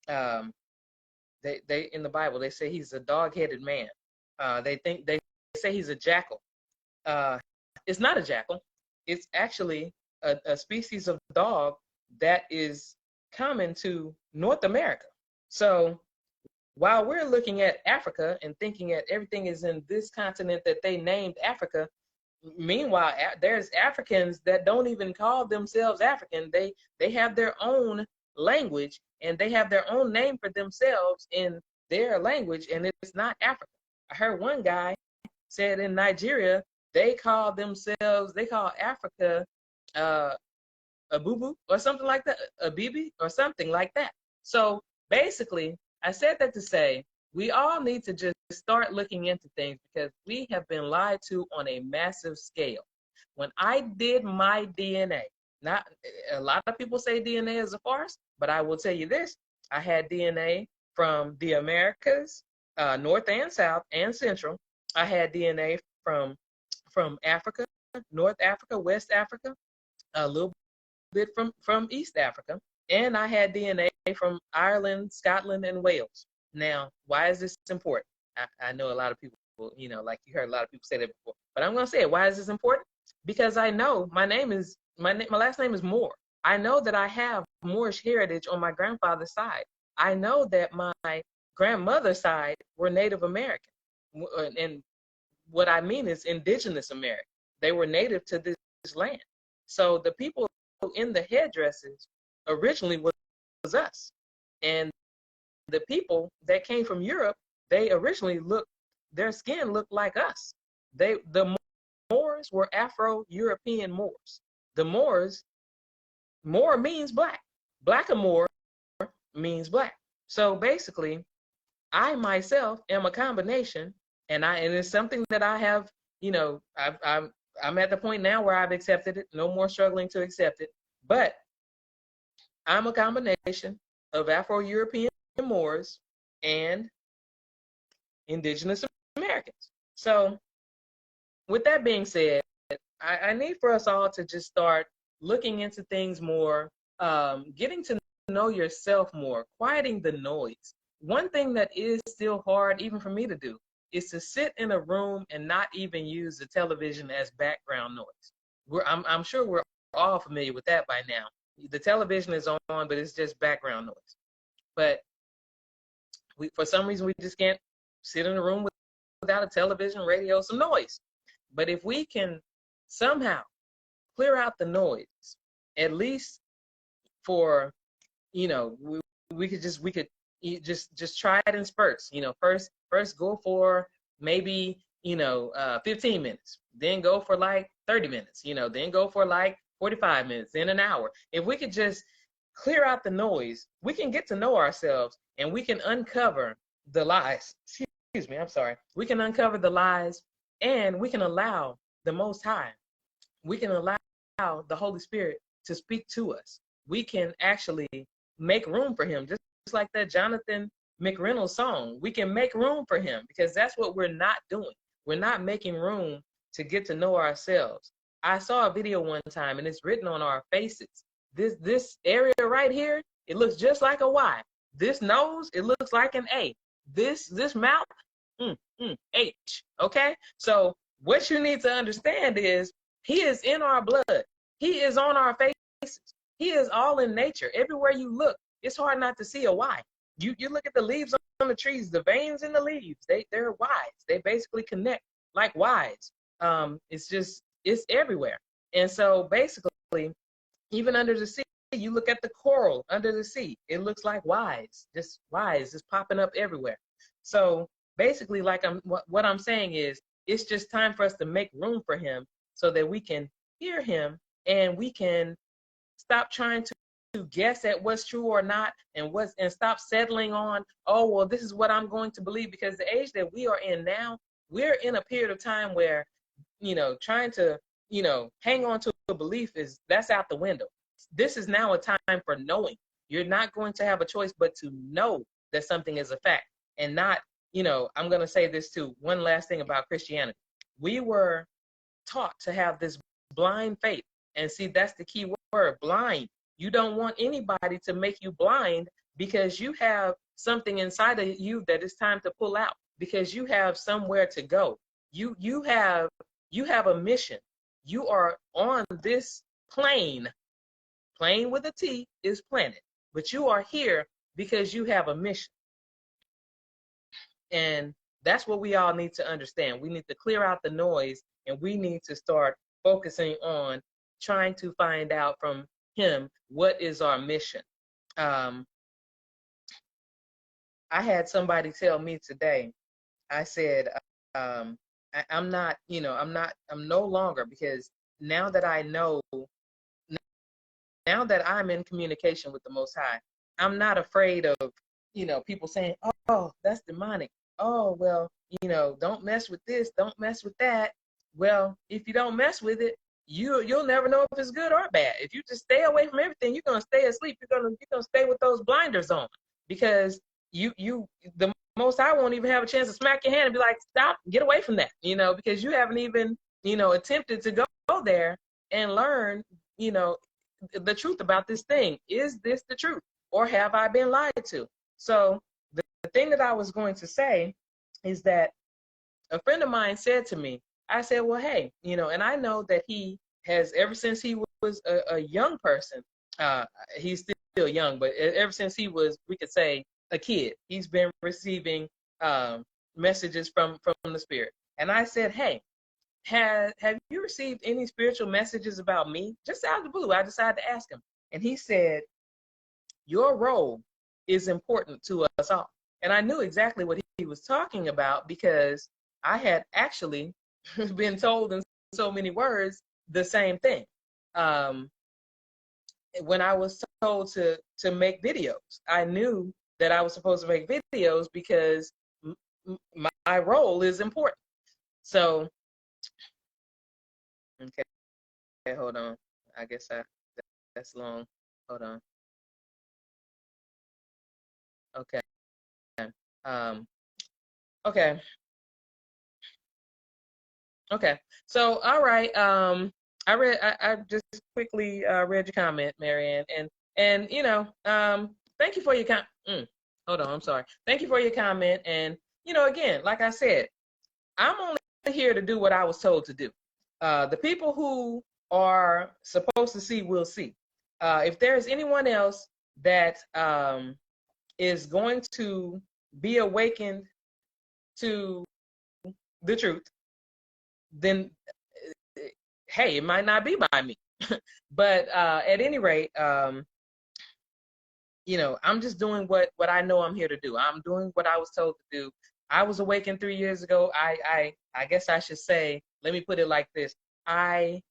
They in the Bible, they say he's a dog-headed man. They say he's a jackal. It's not a jackal. It's actually a species of dog that is common to North America. So while we're looking at Africa and thinking that everything is in this continent that they named Africa, meanwhile, there's Africans that don't even call themselves African. They have their own language and they have their own name for themselves in their language, and it's not Africa. I heard one guy said in Nigeria they call Africa a boo boo or something like that, a bibi or something like that. So basically, I said that to say we all need to just start looking into things because we have been lied to on a massive scale. When I did my DNA, not a lot of people say DNA is a farce, but I will tell you this: I had DNA from the Americas, North and South and Central. I had DNA from Africa, North Africa, West Africa, a little bit from East Africa, and I had DNA from Ireland, Scotland, and Wales. Now, why is this important? I know a lot of people, like you heard a lot of people say that before, but I'm going to say it. Why is this important? Because I know my last name is Moore. I know that I have Moorish heritage on my grandfather's side. I know that my grandmother's side were Native American, and what I mean is indigenous American. They were native to this land. So the people in the headdresses originally was us. And the people that came from Europe, they originally their skin looked like us. The Moors were Afro-European Moors. The Moors, Moor means black. Blackamoor means black. So basically, I myself am a combination, and it's something that I have, I'm at the point now where I've accepted it, no more struggling to accept it. But I'm a combination of Afro-European Moors and indigenous Americans. So with that being said, I need for us all to just start looking into things more, getting to know yourself more, quieting the noise. One thing that is still hard, even for me to do, is to sit in a room and not even use the television as background noise. I'm sure we're all familiar with that by now. The television is on, but it's just background noise. But for some reason, we just can't sit in a room without a television, radio, some noise. But if we can somehow clear out the noise, at least for, we could just try it in spurts. First go for maybe 15 minutes, then go for like 30 minutes, then go for like 45 minutes, then an hour. If we could just clear out the noise, we can get to know ourselves and we can uncover the lies. Excuse me, I'm sorry. We can uncover the lies and we can allow the Most High, we can allow the Holy Spirit to speak to us. We can actually make room for him, just like that Jonathan McReynolds song. We can make room for him because that's what we're not doing. We're not making room to get to know ourselves. I saw a video one time and it's written on our faces. This area right here, it looks just like a Y. This nose, it looks like an A. This mouth, H. Okay? So what you need to understand is he is in our blood. He is on our faces. He is all in nature. Everywhere you look, it's hard not to see a Y. You look at the leaves on the trees, the veins in the leaves, they're Ys. They basically connect like Ys. It's everywhere. And so basically, even under the sea, you look at the coral under the sea, it looks like Ys, just popping up everywhere. So basically, what I'm saying is, it's just time for us to make room for him so that we can hear him and we can stop trying to guess at what's true or not and stop settling on, oh, well, this is what I'm going to believe, because the age that we are in now, we're in a period of time where, trying to, hang on to a belief that's out the window. This is now a time for knowing. You're not going to have a choice but to know that something is a fact and not, I'm going to say this too. One last thing about Christianity. We were taught to have this blind faith. And see, that's the key word, blind. You don't want anybody to make you blind because you have something inside of you that it's time to pull out, because you have somewhere to go. You have a mission. You are on this plane with a T is planet, but you are here because you have a mission. And that's what we all need to understand. We need to clear out the noise, and we need to start focusing on trying to find out from him what is our mission. I had somebody tell me today, I said, I'm not, I'm no longer, because now that I know, now that I'm in communication with the Most High, I'm not afraid of, people saying, oh, that's demonic. Oh, well, don't mess with this, don't mess with that. Well, if you don't mess with it, you'll never know if it's good or bad. If you just stay away from everything, you're gonna stay asleep. You're gonna stay with those blinders on, because the Most High won't even have a chance to smack your hand and be like, stop, get away from that, because you haven't even, attempted to go there and learn, the truth about this thing. Is this the truth, or have I been lied to? So the thing that I was going to say is that a friend of mine said to me, I said, well, hey, and I know that he has, ever since he was a young person, he's still young, but ever since he was, we could say, a kid, he's been receiving messages from the Spirit. And I said, hey, have you received any spiritual messages about me? Just out of the blue, I decided to ask him. And he said, your role is important to us all. And I knew exactly what he was talking about, because I had actually been told in so many words the same thing. When I was told to make videos, I knew that I was supposed to make videos because my role is important. So, okay, hold on. I guess that's long. Hold on. Okay. Okay. Okay. So, all right. I just quickly read your comment, Marianne, and thank you for your hold on, I'm sorry. Thank you for your comment, and again, like I said, I'm only here to do what I was told to do. The people who are supposed to see will see. If there is anyone else that is going to be awakened to the truth, then hey, it might not be by me. But at any rate, I'm just doing what I know I'm here to do. I'm doing what I was told to do. I was awakened 3 years ago. I guess I should say, let me put it like this. I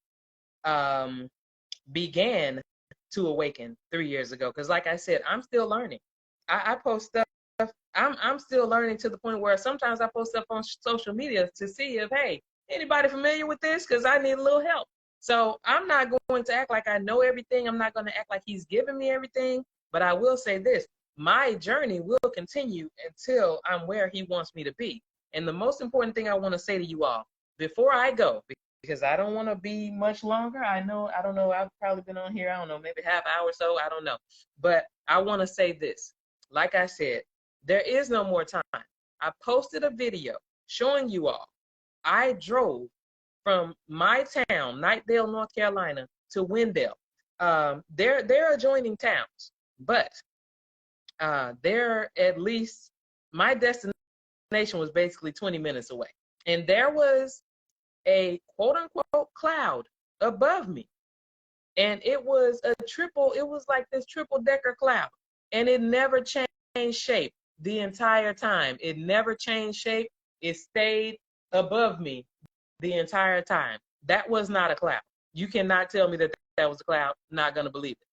began to awaken 3 years ago, because like I said, I'm still learning. I post stuff. I'm still learning, to the point where sometimes I post stuff on social media to see if, hey, anybody familiar with this? Because I need a little help. So I'm not going to act like I know everything. I'm not going to act like he's giving me everything. But I will say this, my journey will continue until I'm where he wants me to be. And the most important thing I want to say to you all, before I go, because I don't want to be much longer. I don't know, I've probably been on here, I don't know, maybe half hour or so, I don't know. But I want to say this, like I said, there is no more time. I posted a video showing you all, I drove from my town, Knightdale, North Carolina, to Wendell. They're adjoining towns, but they're at least, my destination was basically 20 minutes away. And there was a quote unquote cloud above me. And it was like this triple decker cloud. And it never changed shape the entire time. It never changed shape. It stayed above me the entire time. That was not a cloud. You cannot tell me that that was a cloud. Not going to believe it.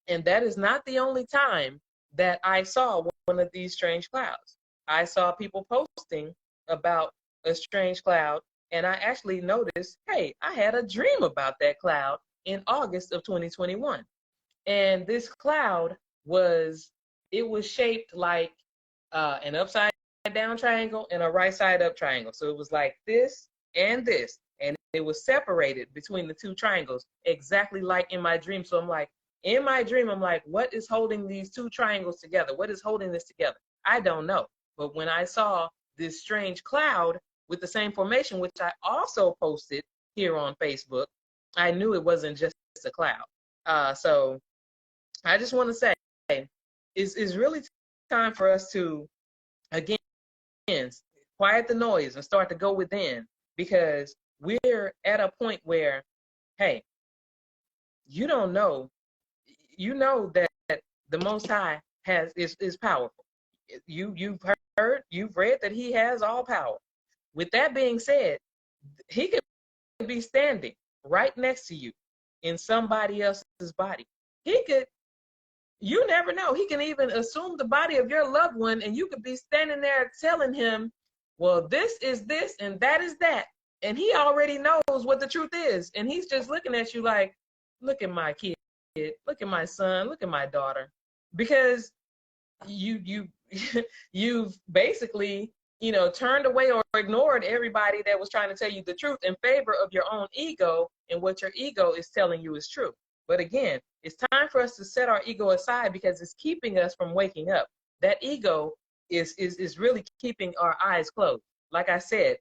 And that is not the only time that I saw one of these strange clouds. I saw people posting about a strange cloud, and I actually noticed, hey, I had a dream about that cloud in August of 2021. And this cloud was shaped like an upside down triangle and a right side up triangle. So it was like this, and it was separated between the two triangles, exactly like in my dream. So I'm like, in my dream, I'm like, what is holding these two triangles together? What is holding this together? I don't know. But when I saw this strange cloud with the same formation, which I also posted here on Facebook, I knew it wasn't just a cloud. So I just want to say, is really time for us to, again, quiet the noise and start to go within, because we're at a point where, hey, you don't know, you know that the Most High is powerful. You've heard, you've read that he has all power. With that being said, he could be standing right next to you in somebody else's body. He could, you never know. He can even assume the body of your loved one, and you could be standing there telling him, well, this is this and that is that. And he already knows what the truth is. And he's just looking at you like, look at my kid, look at my son, look at my daughter. Because you've basically, turned away or ignored everybody that was trying to tell you the truth in favor of your own ego and what your ego is telling you is true. But again, it's time for us to set our ego aside, because it's keeping us from waking up. That ego is really keeping our eyes closed. Like I said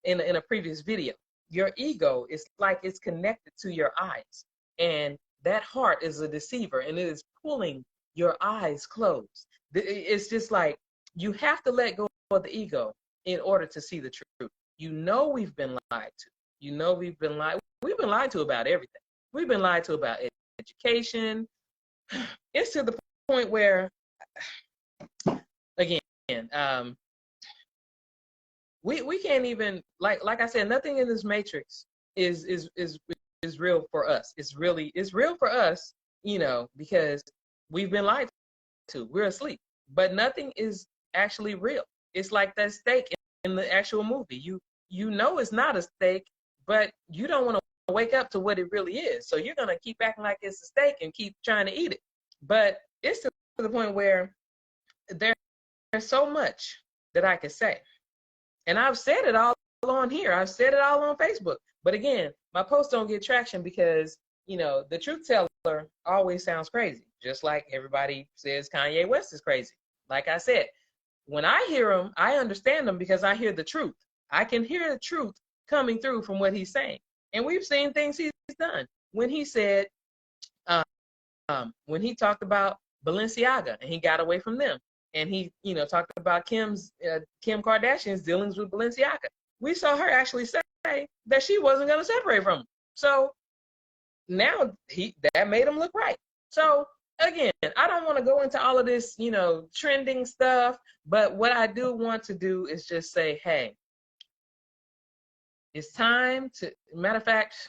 in a previous video, your ego is like it's connected to your eyes. And that heart is a deceiver, and it is pulling your eyes closed. It's just like, you have to let go of the ego in order to see the truth. We've been lied to. We've been lied to about everything. We've been lied to about education. It's to the point where, again, we can't even, like I said, nothing in this matrix is real for us. It's real for us, because we've been lied to. We're asleep, but nothing is actually real. It's like that steak in the actual movie. You know it's not a steak, but you don't want to wake up to what it really is. So you're gonna keep acting like it's a steak and keep trying to eat it. But it's to the point where there's so much that I could say, and I've said it all on here. I've said it all on Facebook. But again, my posts don't get traction because the truth teller always sounds crazy, just like everybody says Kanye West is crazy. Like I said, when I hear him, I understand him because I hear the truth. I can hear the truth coming through from what he's saying. And we've seen things he's done. When he said, when he talked about Balenciaga and he got away from them, and he, talked about Kim Kardashian's dealings with Balenciaga, we saw her actually say that she wasn't going to separate from him. So now that made him look right. So again, I don't want to go into all of this, trending stuff, but what I do want to do is just say, hey, it's time to, matter of fact,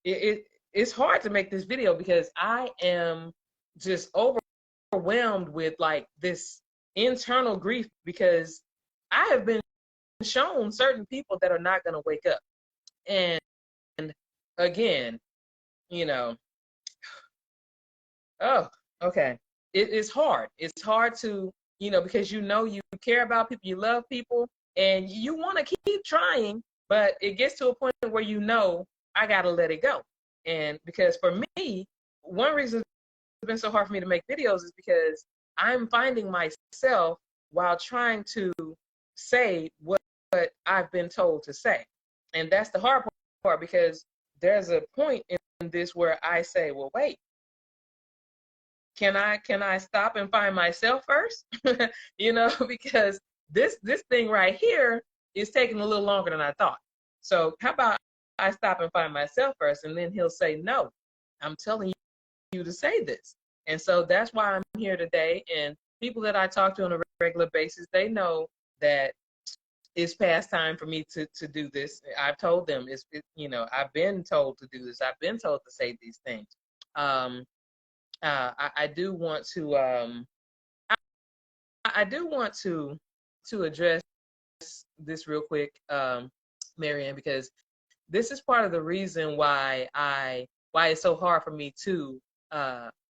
it's hard to make this video because I am just overwhelmed with like this internal grief, because I have been shown certain people that are not going to wake up. And again, oh, okay. It's hard. It's hard to, because you care about people, you love people, and you want to keep trying, but it gets to a point where I got to let it go. And because for me, one reason it's been so hard for me to make videos is because I'm finding myself while trying to say what I've been told to say. And that's the hard part, because there's a point in this where I say, well, wait, can I stop and find myself first? Because this thing right here is taking a little longer than I thought. So how about I stop and find myself first? And then he'll say, no, I'm telling you to say this. And so that's why I'm here today. And people that I talk to on a regular basis, they know that it's past time for me to do this. I've told them, I've been told to do this. I've been told to say these things. I do want to I do want to address this real quick, Marianne, because this is part of the reason why it's so hard for me to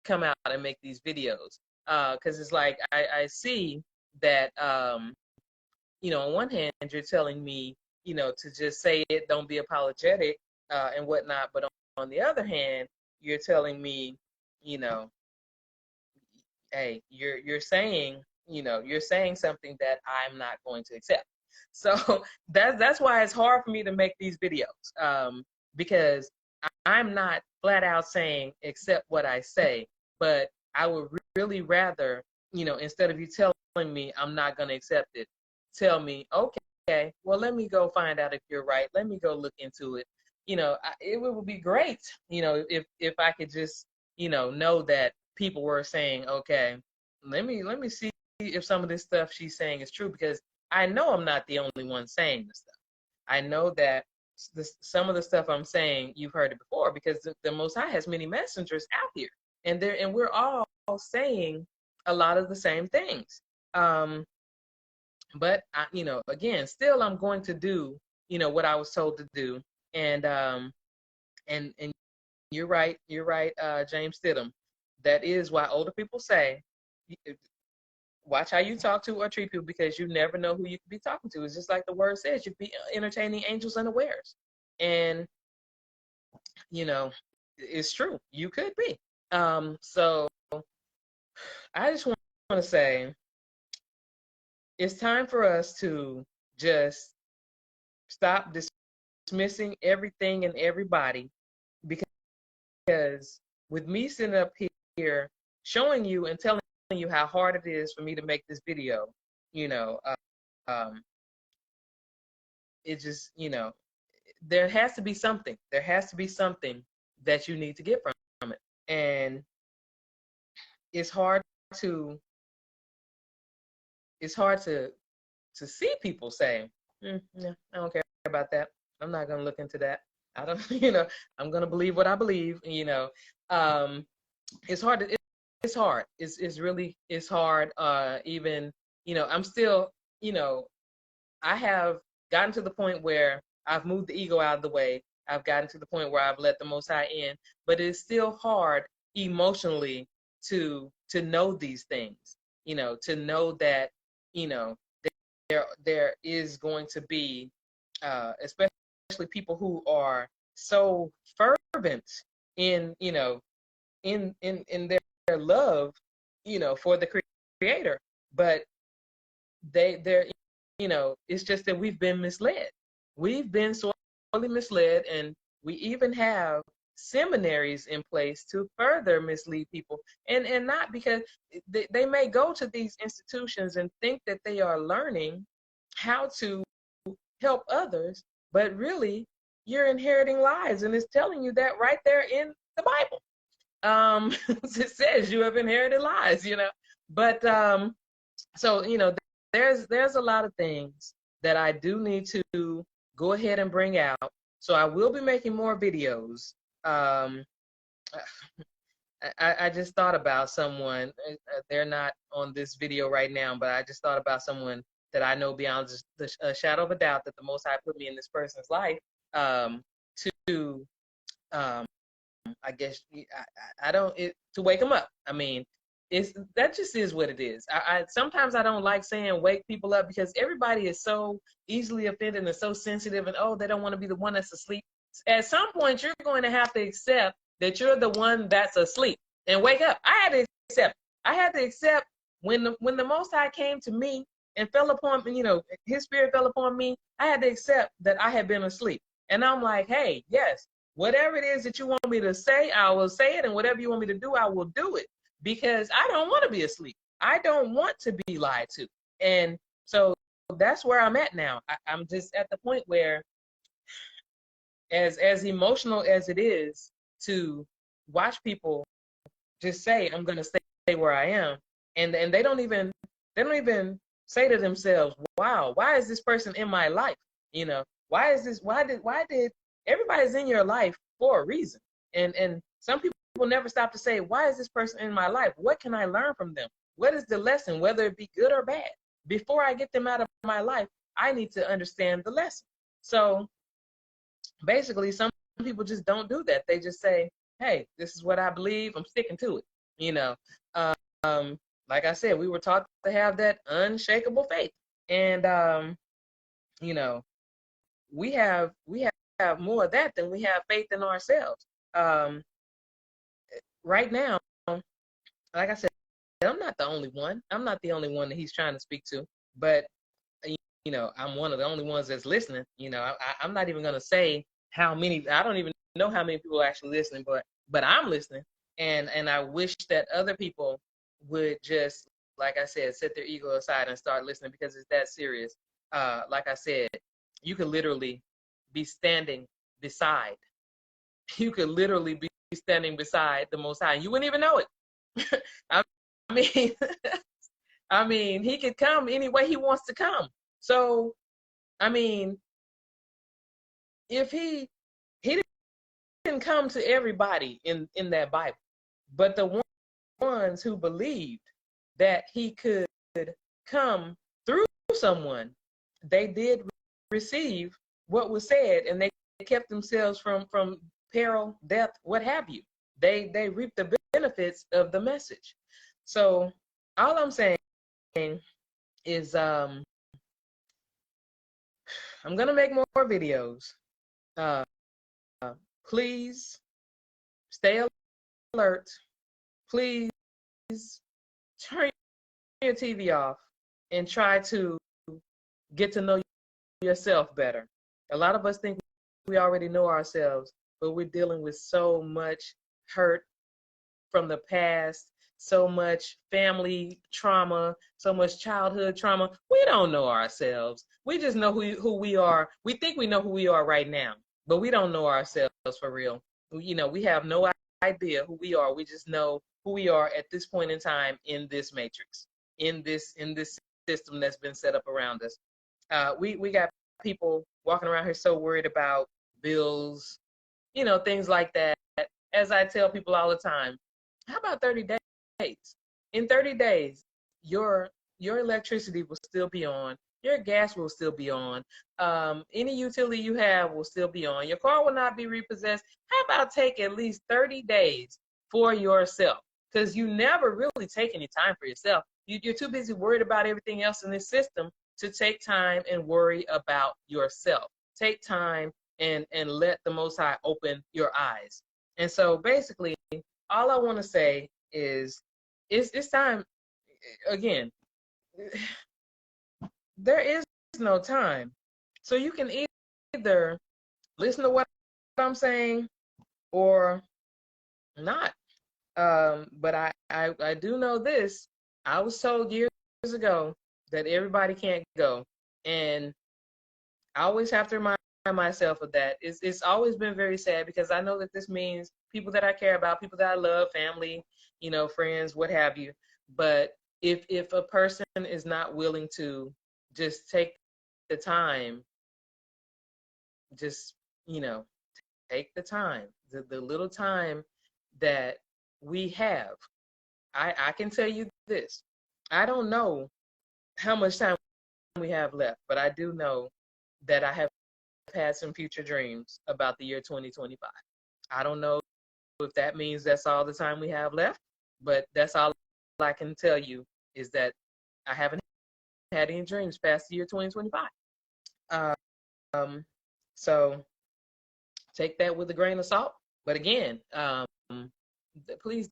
come out and make these videos, because it's like I see that on one hand you're telling me to just say it, don't be apologetic and whatnot, but on the other hand you're telling me hey, you're saying you're saying something that I'm not going to accept. So that's why it's hard for me to make these videos, because I'm not flat out saying accept what I say, but I would really rather, instead of you telling me I'm not going to accept it, tell me, okay, well, let me go find out if you're right. Let me go look into it. It would be great, if I could just, know that people were saying, okay, let me see if some of this stuff she's saying is true, because I know I'm not the only one saying this stuff. I know that some of the stuff I'm saying, you've heard it before, because the Most High has many messengers out here, and we're all saying a lot of the same things. But again, still, I'm going to do, what I was told to do, and you're right, James Stidham. That is why older people say, watch how you talk to or treat people, because you never know who you could be talking to. It's just like the word says, you'd be entertaining angels unawares. And, it's true. You could be. So I just want to say, it's time for us to just stop dismissing everything and everybody, because with me sitting up here showing you and telling you how hard it is for me to make this video, it just, there has to be something. There has to be something that you need to get from it. And it's hard to see people say, yeah, I don't care about that. I'm not going to look into that. I don't, I'm going to believe what I believe. It's hard. It's hard. It's hard. Even, I'm still, I have gotten to the point where I've moved the ego out of the way. I've gotten to the point where I've let the Most High in, but it's still hard emotionally to know these things, to know that, there is going to be, especially people who are so fervent in, in their love, for the Creator, but they're, it's just that we've been misled. We've been sorely misled, and we even have seminaries in place to further mislead people, and not because they may go to these institutions and think that they are learning how to help others, but really you're inheriting lies, and it's telling you that right there in the Bible. It says you have inherited lies, but so there's a lot of things that I do need to go ahead and bring out. So I will be making more videos. I just thought about someone. They're not on this video right now, but I just thought about someone that I know beyond the shadow of a doubt that the Most High put me in this person's life, to I guess I don't to wake them up. I mean, that just is what it is. I sometimes I don't like saying wake people up, because everybody is so easily offended and so sensitive, and they don't want to be the one that's asleep. At some point, you're going to have to accept that you're the one that's asleep and wake up. I had to accept. I had to accept when the Most High came to me and fell upon me, His Spirit fell upon me. I had to accept that I had been asleep, and I'm like, hey, yes, whatever it is that you want me to say, I will say it, and whatever you want me to do, I will do it, because I don't want to be asleep. I don't want to be lied to. And so that's where I'm at now. I'm just at the point where, as emotional as it is to watch people just say, I'm going to stay where I am, and they don't even say to themselves, wow, why is this person in my life? Why did everybody's in your life for a reason, and some people never stop to say, why is this person in my life? What can I learn from them? What is the lesson, whether it be good or bad? Before I get them out of my life, I need to understand the lesson. So basically, some people just don't do that. They just say, hey, this is what I believe, I'm sticking to it. Like I said, we were taught to have that unshakable faith, and we have more of that than we have faith in ourselves. Right now, like I said, I'm not the only one. I'm not the only one that He's trying to speak to, but I'm one of the only ones that's listening. I'm not even gonna say how many. I don't even know how many people are actually listening, but I'm listening. And I wish that other people would just, like I said, set their ego aside and start listening, because it's that serious. Like I said, you could literally be standing beside. You could literally be standing beside the Most High, and you wouldn't even know it. I mean, I mean, he could come any way he wants to come. So, I mean, if he didn't come to everybody in that Bible, but the ones who believed that he could come through someone, they did receive what was said, and they kept themselves from peril, death, what have you. They reaped the benefits of the message. So all I'm saying is I'm gonna make more videos. Uh, please stay alert. Please turn your TV off and try to get to know yourself better. A lot of us think we already know ourselves, but we're dealing with so much hurt from the past, so much family trauma, so much childhood trauma. We don't know ourselves. We just know who we are. We think we know who we are right now, but we don't know ourselves for real. You know, we have no idea who we are. We just know who we are at this point in time in this matrix, in this system that's been set up around us. We got people walking around here so worried about bills, you know, things like that. As I tell people all the time, how about 30 days? In 30 days, your electricity will still be on, your gas will still be on, any utility you have will still be on, your car will not be repossessed. How about take at least 30 days for yourself? Because you never really take any time for yourself. You're too busy worried about everything else in this system to take time and worry about yourself. Take time and let the Most High open your eyes. And so basically, all I want to say is it's time. Again, there is no time. So you can either listen to what I'm saying or not. But I do know this. I was told years ago that everybody can't go. And I always have to remind myself of that. It's always been very sad, because I know that this means people that I care about, people that I love, family, you know, friends, what have you. But if a person is not willing to just take the time, just, you know, take the time, the little time that we have. I can tell you this. I don't know how much time we have left, but I do know that I have had some future dreams about the year 2025. I don't know if that means that's all the time we have left, but that's all I can tell you, is that I haven't had any dreams past the year 2025. So take that with a grain of salt. But again, please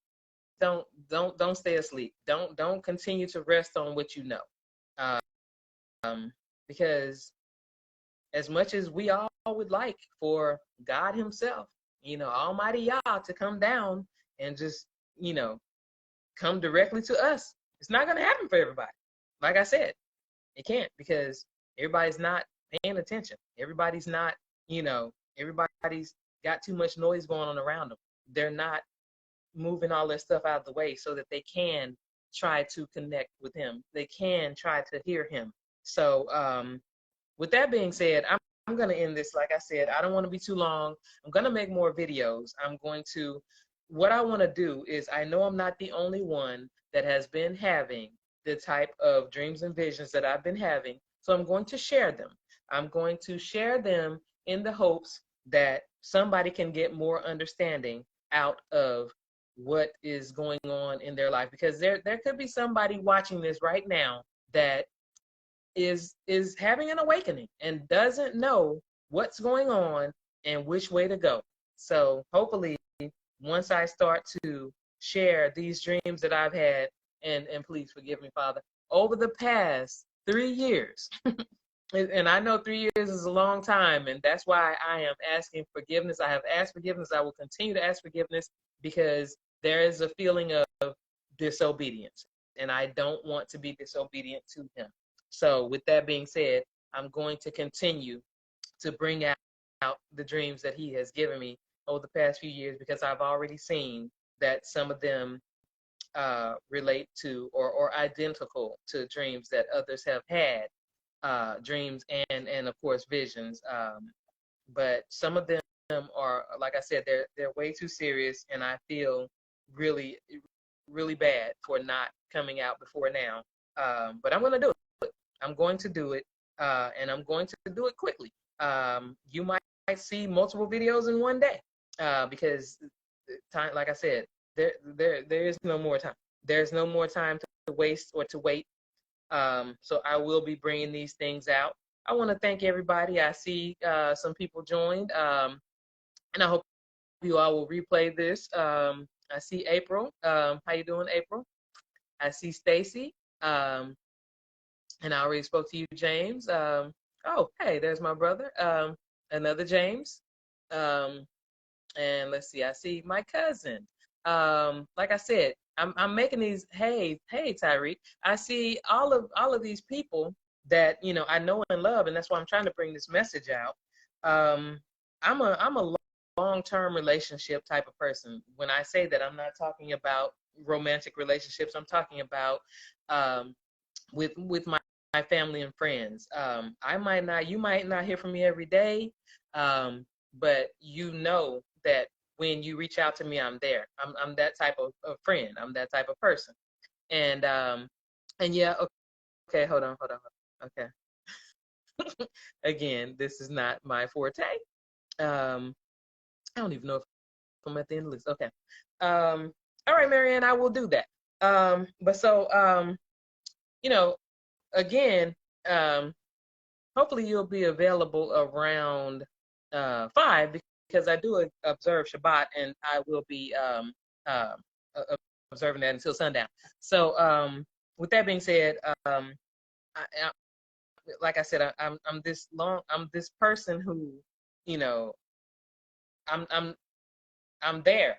don't stay asleep. Don't continue to rest on what you know, because as much as we all would like for God Himself, you know, Almighty Yah, to come down and just, you know, come directly to us, it's not going to happen for everybody. Like I said, it can't, because everybody's not paying attention. Everybody's not, you know, everybody's got too much noise going on around them. They're not moving all this stuff out of the way so that they can try to connect with Him. They can try to hear Him. So with that being said, I'm going to end this. Like I said, I don't want to be too long. I'm going to make more videos. What I want to do is, I know I'm not the only one that has been having the type of dreams and visions that I've been having. So I'm going to share them. I'm going to share them in the hopes that somebody can get more understanding out of what is going on in their life. Because there could be somebody watching this right now that is having an awakening and doesn't know what's going on and which way to go. So hopefully, once I start to share these dreams that I've had, and please forgive me, Father, over the past 3 years, and I know 3 years is a long time, and that's why I am asking forgiveness. I have asked forgiveness. I will continue to ask forgiveness, because there is a feeling of disobedience, and I don't want to be disobedient to him. So with that being said, I'm going to continue to bring out the dreams that he has given me over the past few years, because I've already seen that some of them relate to or identical to dreams that others have had, dreams and of course visions. But some of them are, like I said, they're way too serious, and I feel really really bad for not coming out before now. But I'm going to do it. I'm going to do it, and I'm going to do it quickly. You might see multiple videos in one day, because time, like I said, there is no more time. There's no more time to waste or to wait. So I will be bringing these things out. I want to thank everybody. I see some people joined, and I hope you all will replay this. I see April. How you doing, April? I see Stacy. And I already spoke to you, James. Oh, hey, there's my brother. Another James. And let's see, I see my cousin. Like I said, I'm making these. Hey, Tyreek. I see all of these people that I know and love, and that's why I'm trying to bring this message out. I'm a long-term relationship type of person. When I say that, I'm not talking about romantic relationships. I'm talking about with my family and friends. You might not hear from me every day, but that when you reach out to me, I'm there. I'm that type of friend. I'm that type of person. And yeah, okay, hold on. Okay. Again, this is not my forte. I don't even know if I'm at the end of the list. Okay. All right, Marianne, I will do that. But so again, hopefully you'll be available around 5, because I do observe Shabbat, and I will be observing that until sundown. So with that being said, like I said, I'm this person who, I'm there.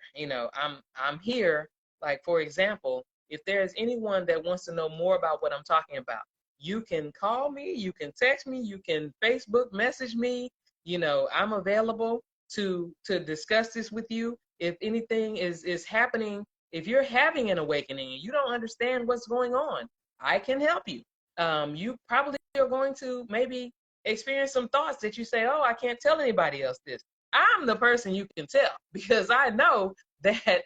I'm here. Like, for example, if there's anyone that wants to know more about what I'm talking about, you can call me, you can text me, you can Facebook message me. I'm available to discuss this with you. If anything is happening, if you're having an awakening and you don't understand what's going on, I can help you. You probably are going to maybe experience some thoughts that you say, oh, I can't tell anybody else this. I'm the person you can tell, because I know that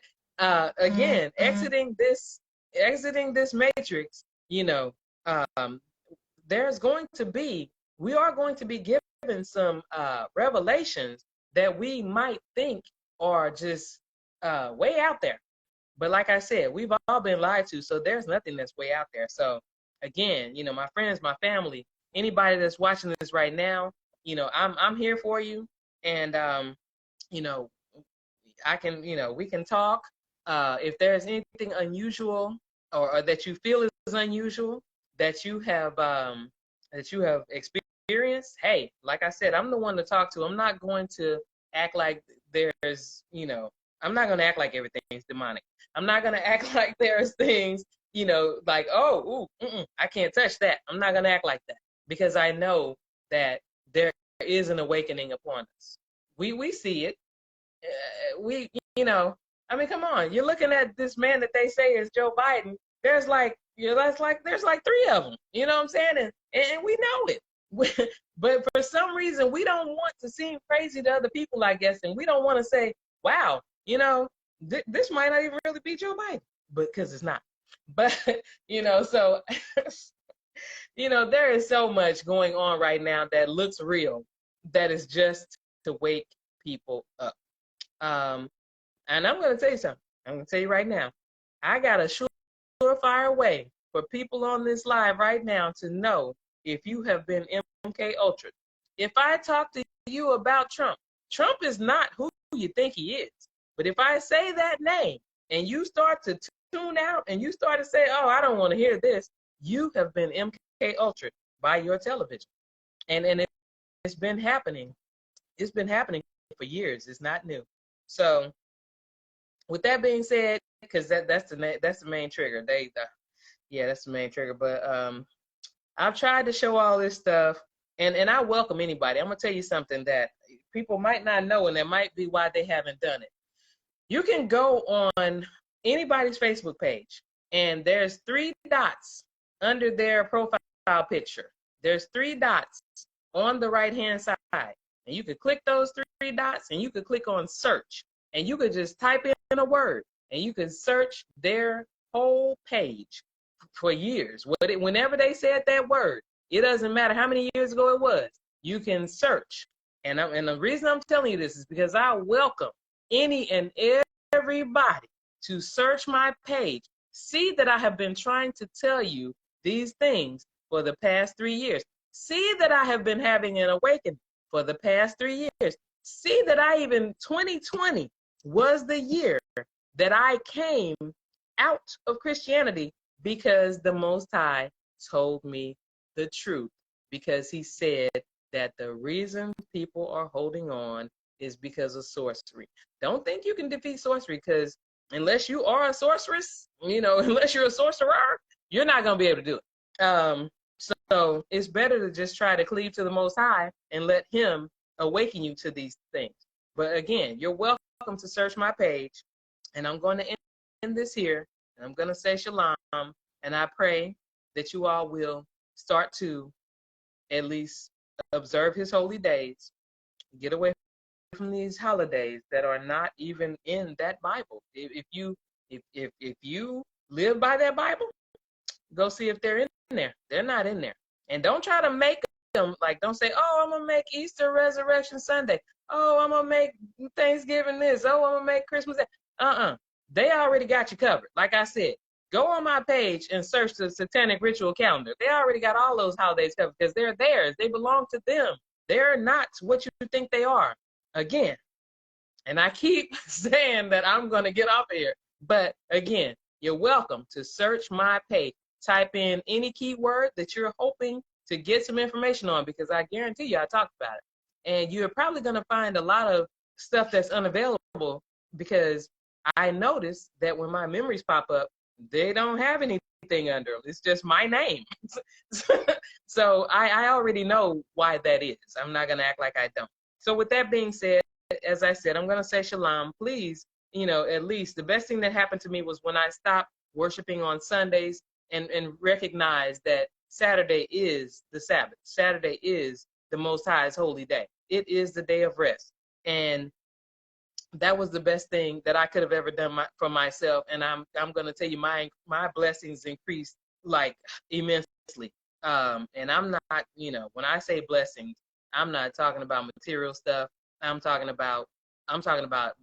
again, exiting this matrix, we are going to be given some revelations that we might think are just way out there. But like I said, we've all been lied to, so there's nothing that's way out there. So again, my friends, my family, anybody that's watching this right now, I'm here for you. And I can, we can talk. If there's anything unusual or that you feel is unusual that you have experienced, hey, like I said, I'm the one to talk to. I'm not going to act like there's, I'm not going to act like everything's demonic. I'm not going to act like there's things, like, oh, I can't touch that. I'm not going to act like that, because I know that there is an awakening upon us. We see it. I mean, come on. You're looking at this man that they say is Joe Biden. There's like, there's like 3 of them. You know what I'm saying? And we know it. But for some reason, we don't want to seem crazy to other people, I guess, and we don't want to say, wow, this might not even really be Joe Biden, but because it's not. But so there is so much going on right now that looks real, that is just to wake people up. And I'm going to tell you something. I'm going to tell you right now. I got a surefire way for people on this live right now to know if you have been MK Ultra. If I talk to you about Trump, Trump is not who you think he is. But if I say that name and you start to tune out and you start to say, oh, I don't want to hear this, you have been MK Ultra by your television. And it's been happening. It's been happening for years. It's not new. So with that being said, because that's the main trigger. Yeah, that's the main trigger. But I've tried to show all this stuff, and I welcome anybody. I'm gonna tell you something that people might not know, and that might be why they haven't done it. You can go on anybody's Facebook page, and there's 3 dots under their profile picture. There's 3 dots on the right-hand side, and you could click those 3 dots, and you could click on search, and you could just type in a word, and you could search their whole page for years. Whenever they said that word, it doesn't matter how many years ago it was, you can search. And the reason I'm telling you this is because I welcome any and everybody to search my page. See that I have been trying to tell you these things for the past 3 years. See that I have been having an awakening for the past 3 years. See that 2020 was the year that I came out of Christianity because the Most High told me the truth. Because he said that the reason people are holding on is because of sorcery. Don't think you can defeat sorcery, because unless you are a sorceress, unless you're a sorcerer, you're not going to be able to do it. So it's better to just try to cleave to the Most High and let him awaken you to these things. But again, you're welcome to search my page, and I'm going to end this here, and I'm going to say shalom, and I pray that you all will start to at least observe his holy days, get away from these holidays that are not even in that Bible. If you live by that Bible, go see if they're in there. They're not in there. And don't try to make them, like, don't say, oh, I'm going to make Easter Resurrection Sunday. Oh, I'm going to make Thanksgiving this. Oh, I'm going to make Christmas that. They already got you covered. Like I said, go on my page and search the Satanic Ritual Calendar. They already got all those holidays covered because they're theirs. They belong to them. They're not what you think they are. Again, and I keep saying that I'm going to get off of here. But again, you're welcome to search my page. Type in any keyword that you're hoping to get some information on, because I guarantee you I talked about it. And you're probably going to find a lot of stuff that's unavailable, because I noticed that when my memories pop up, they don't have anything under them. It's just my name. So I already know why that is. I'm not going to act like I don't. So with that being said, as I said, I'm going to say shalom. Please, at least the best thing that happened to me was when I stopped worshiping on Sundays and recognize that Saturday is the Sabbath. Saturday is the Most High's holy day. It is the day of rest. And that was the best thing that I could have ever done for myself. And I'm going to tell you, my blessings increased like immensely. And I'm not, when I say blessings, I'm not talking about material stuff. I'm talking about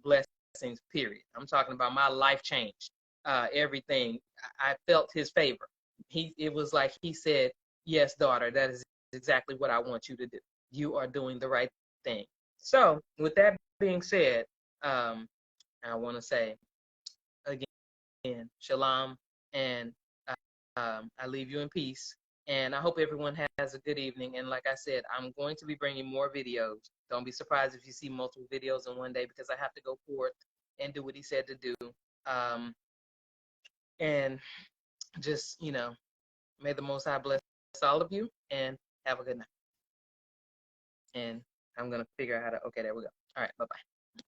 blessings, period. I'm talking about my life changed. Everything. I felt his favor. It was like he said, yes, daughter, that is exactly what I want you to do. You are doing the right thing. So with that being said, I want to say again, shalom, and I leave you in peace. And I hope everyone has a good evening. And like I said, I'm going to be bringing more videos. Don't be surprised if you see multiple videos in one day, because I have to go forth and do what he said to do. And just, may the Most High bless all of you, and have a good night. And I'm going to figure out how to, okay, there we go. All right, bye-bye.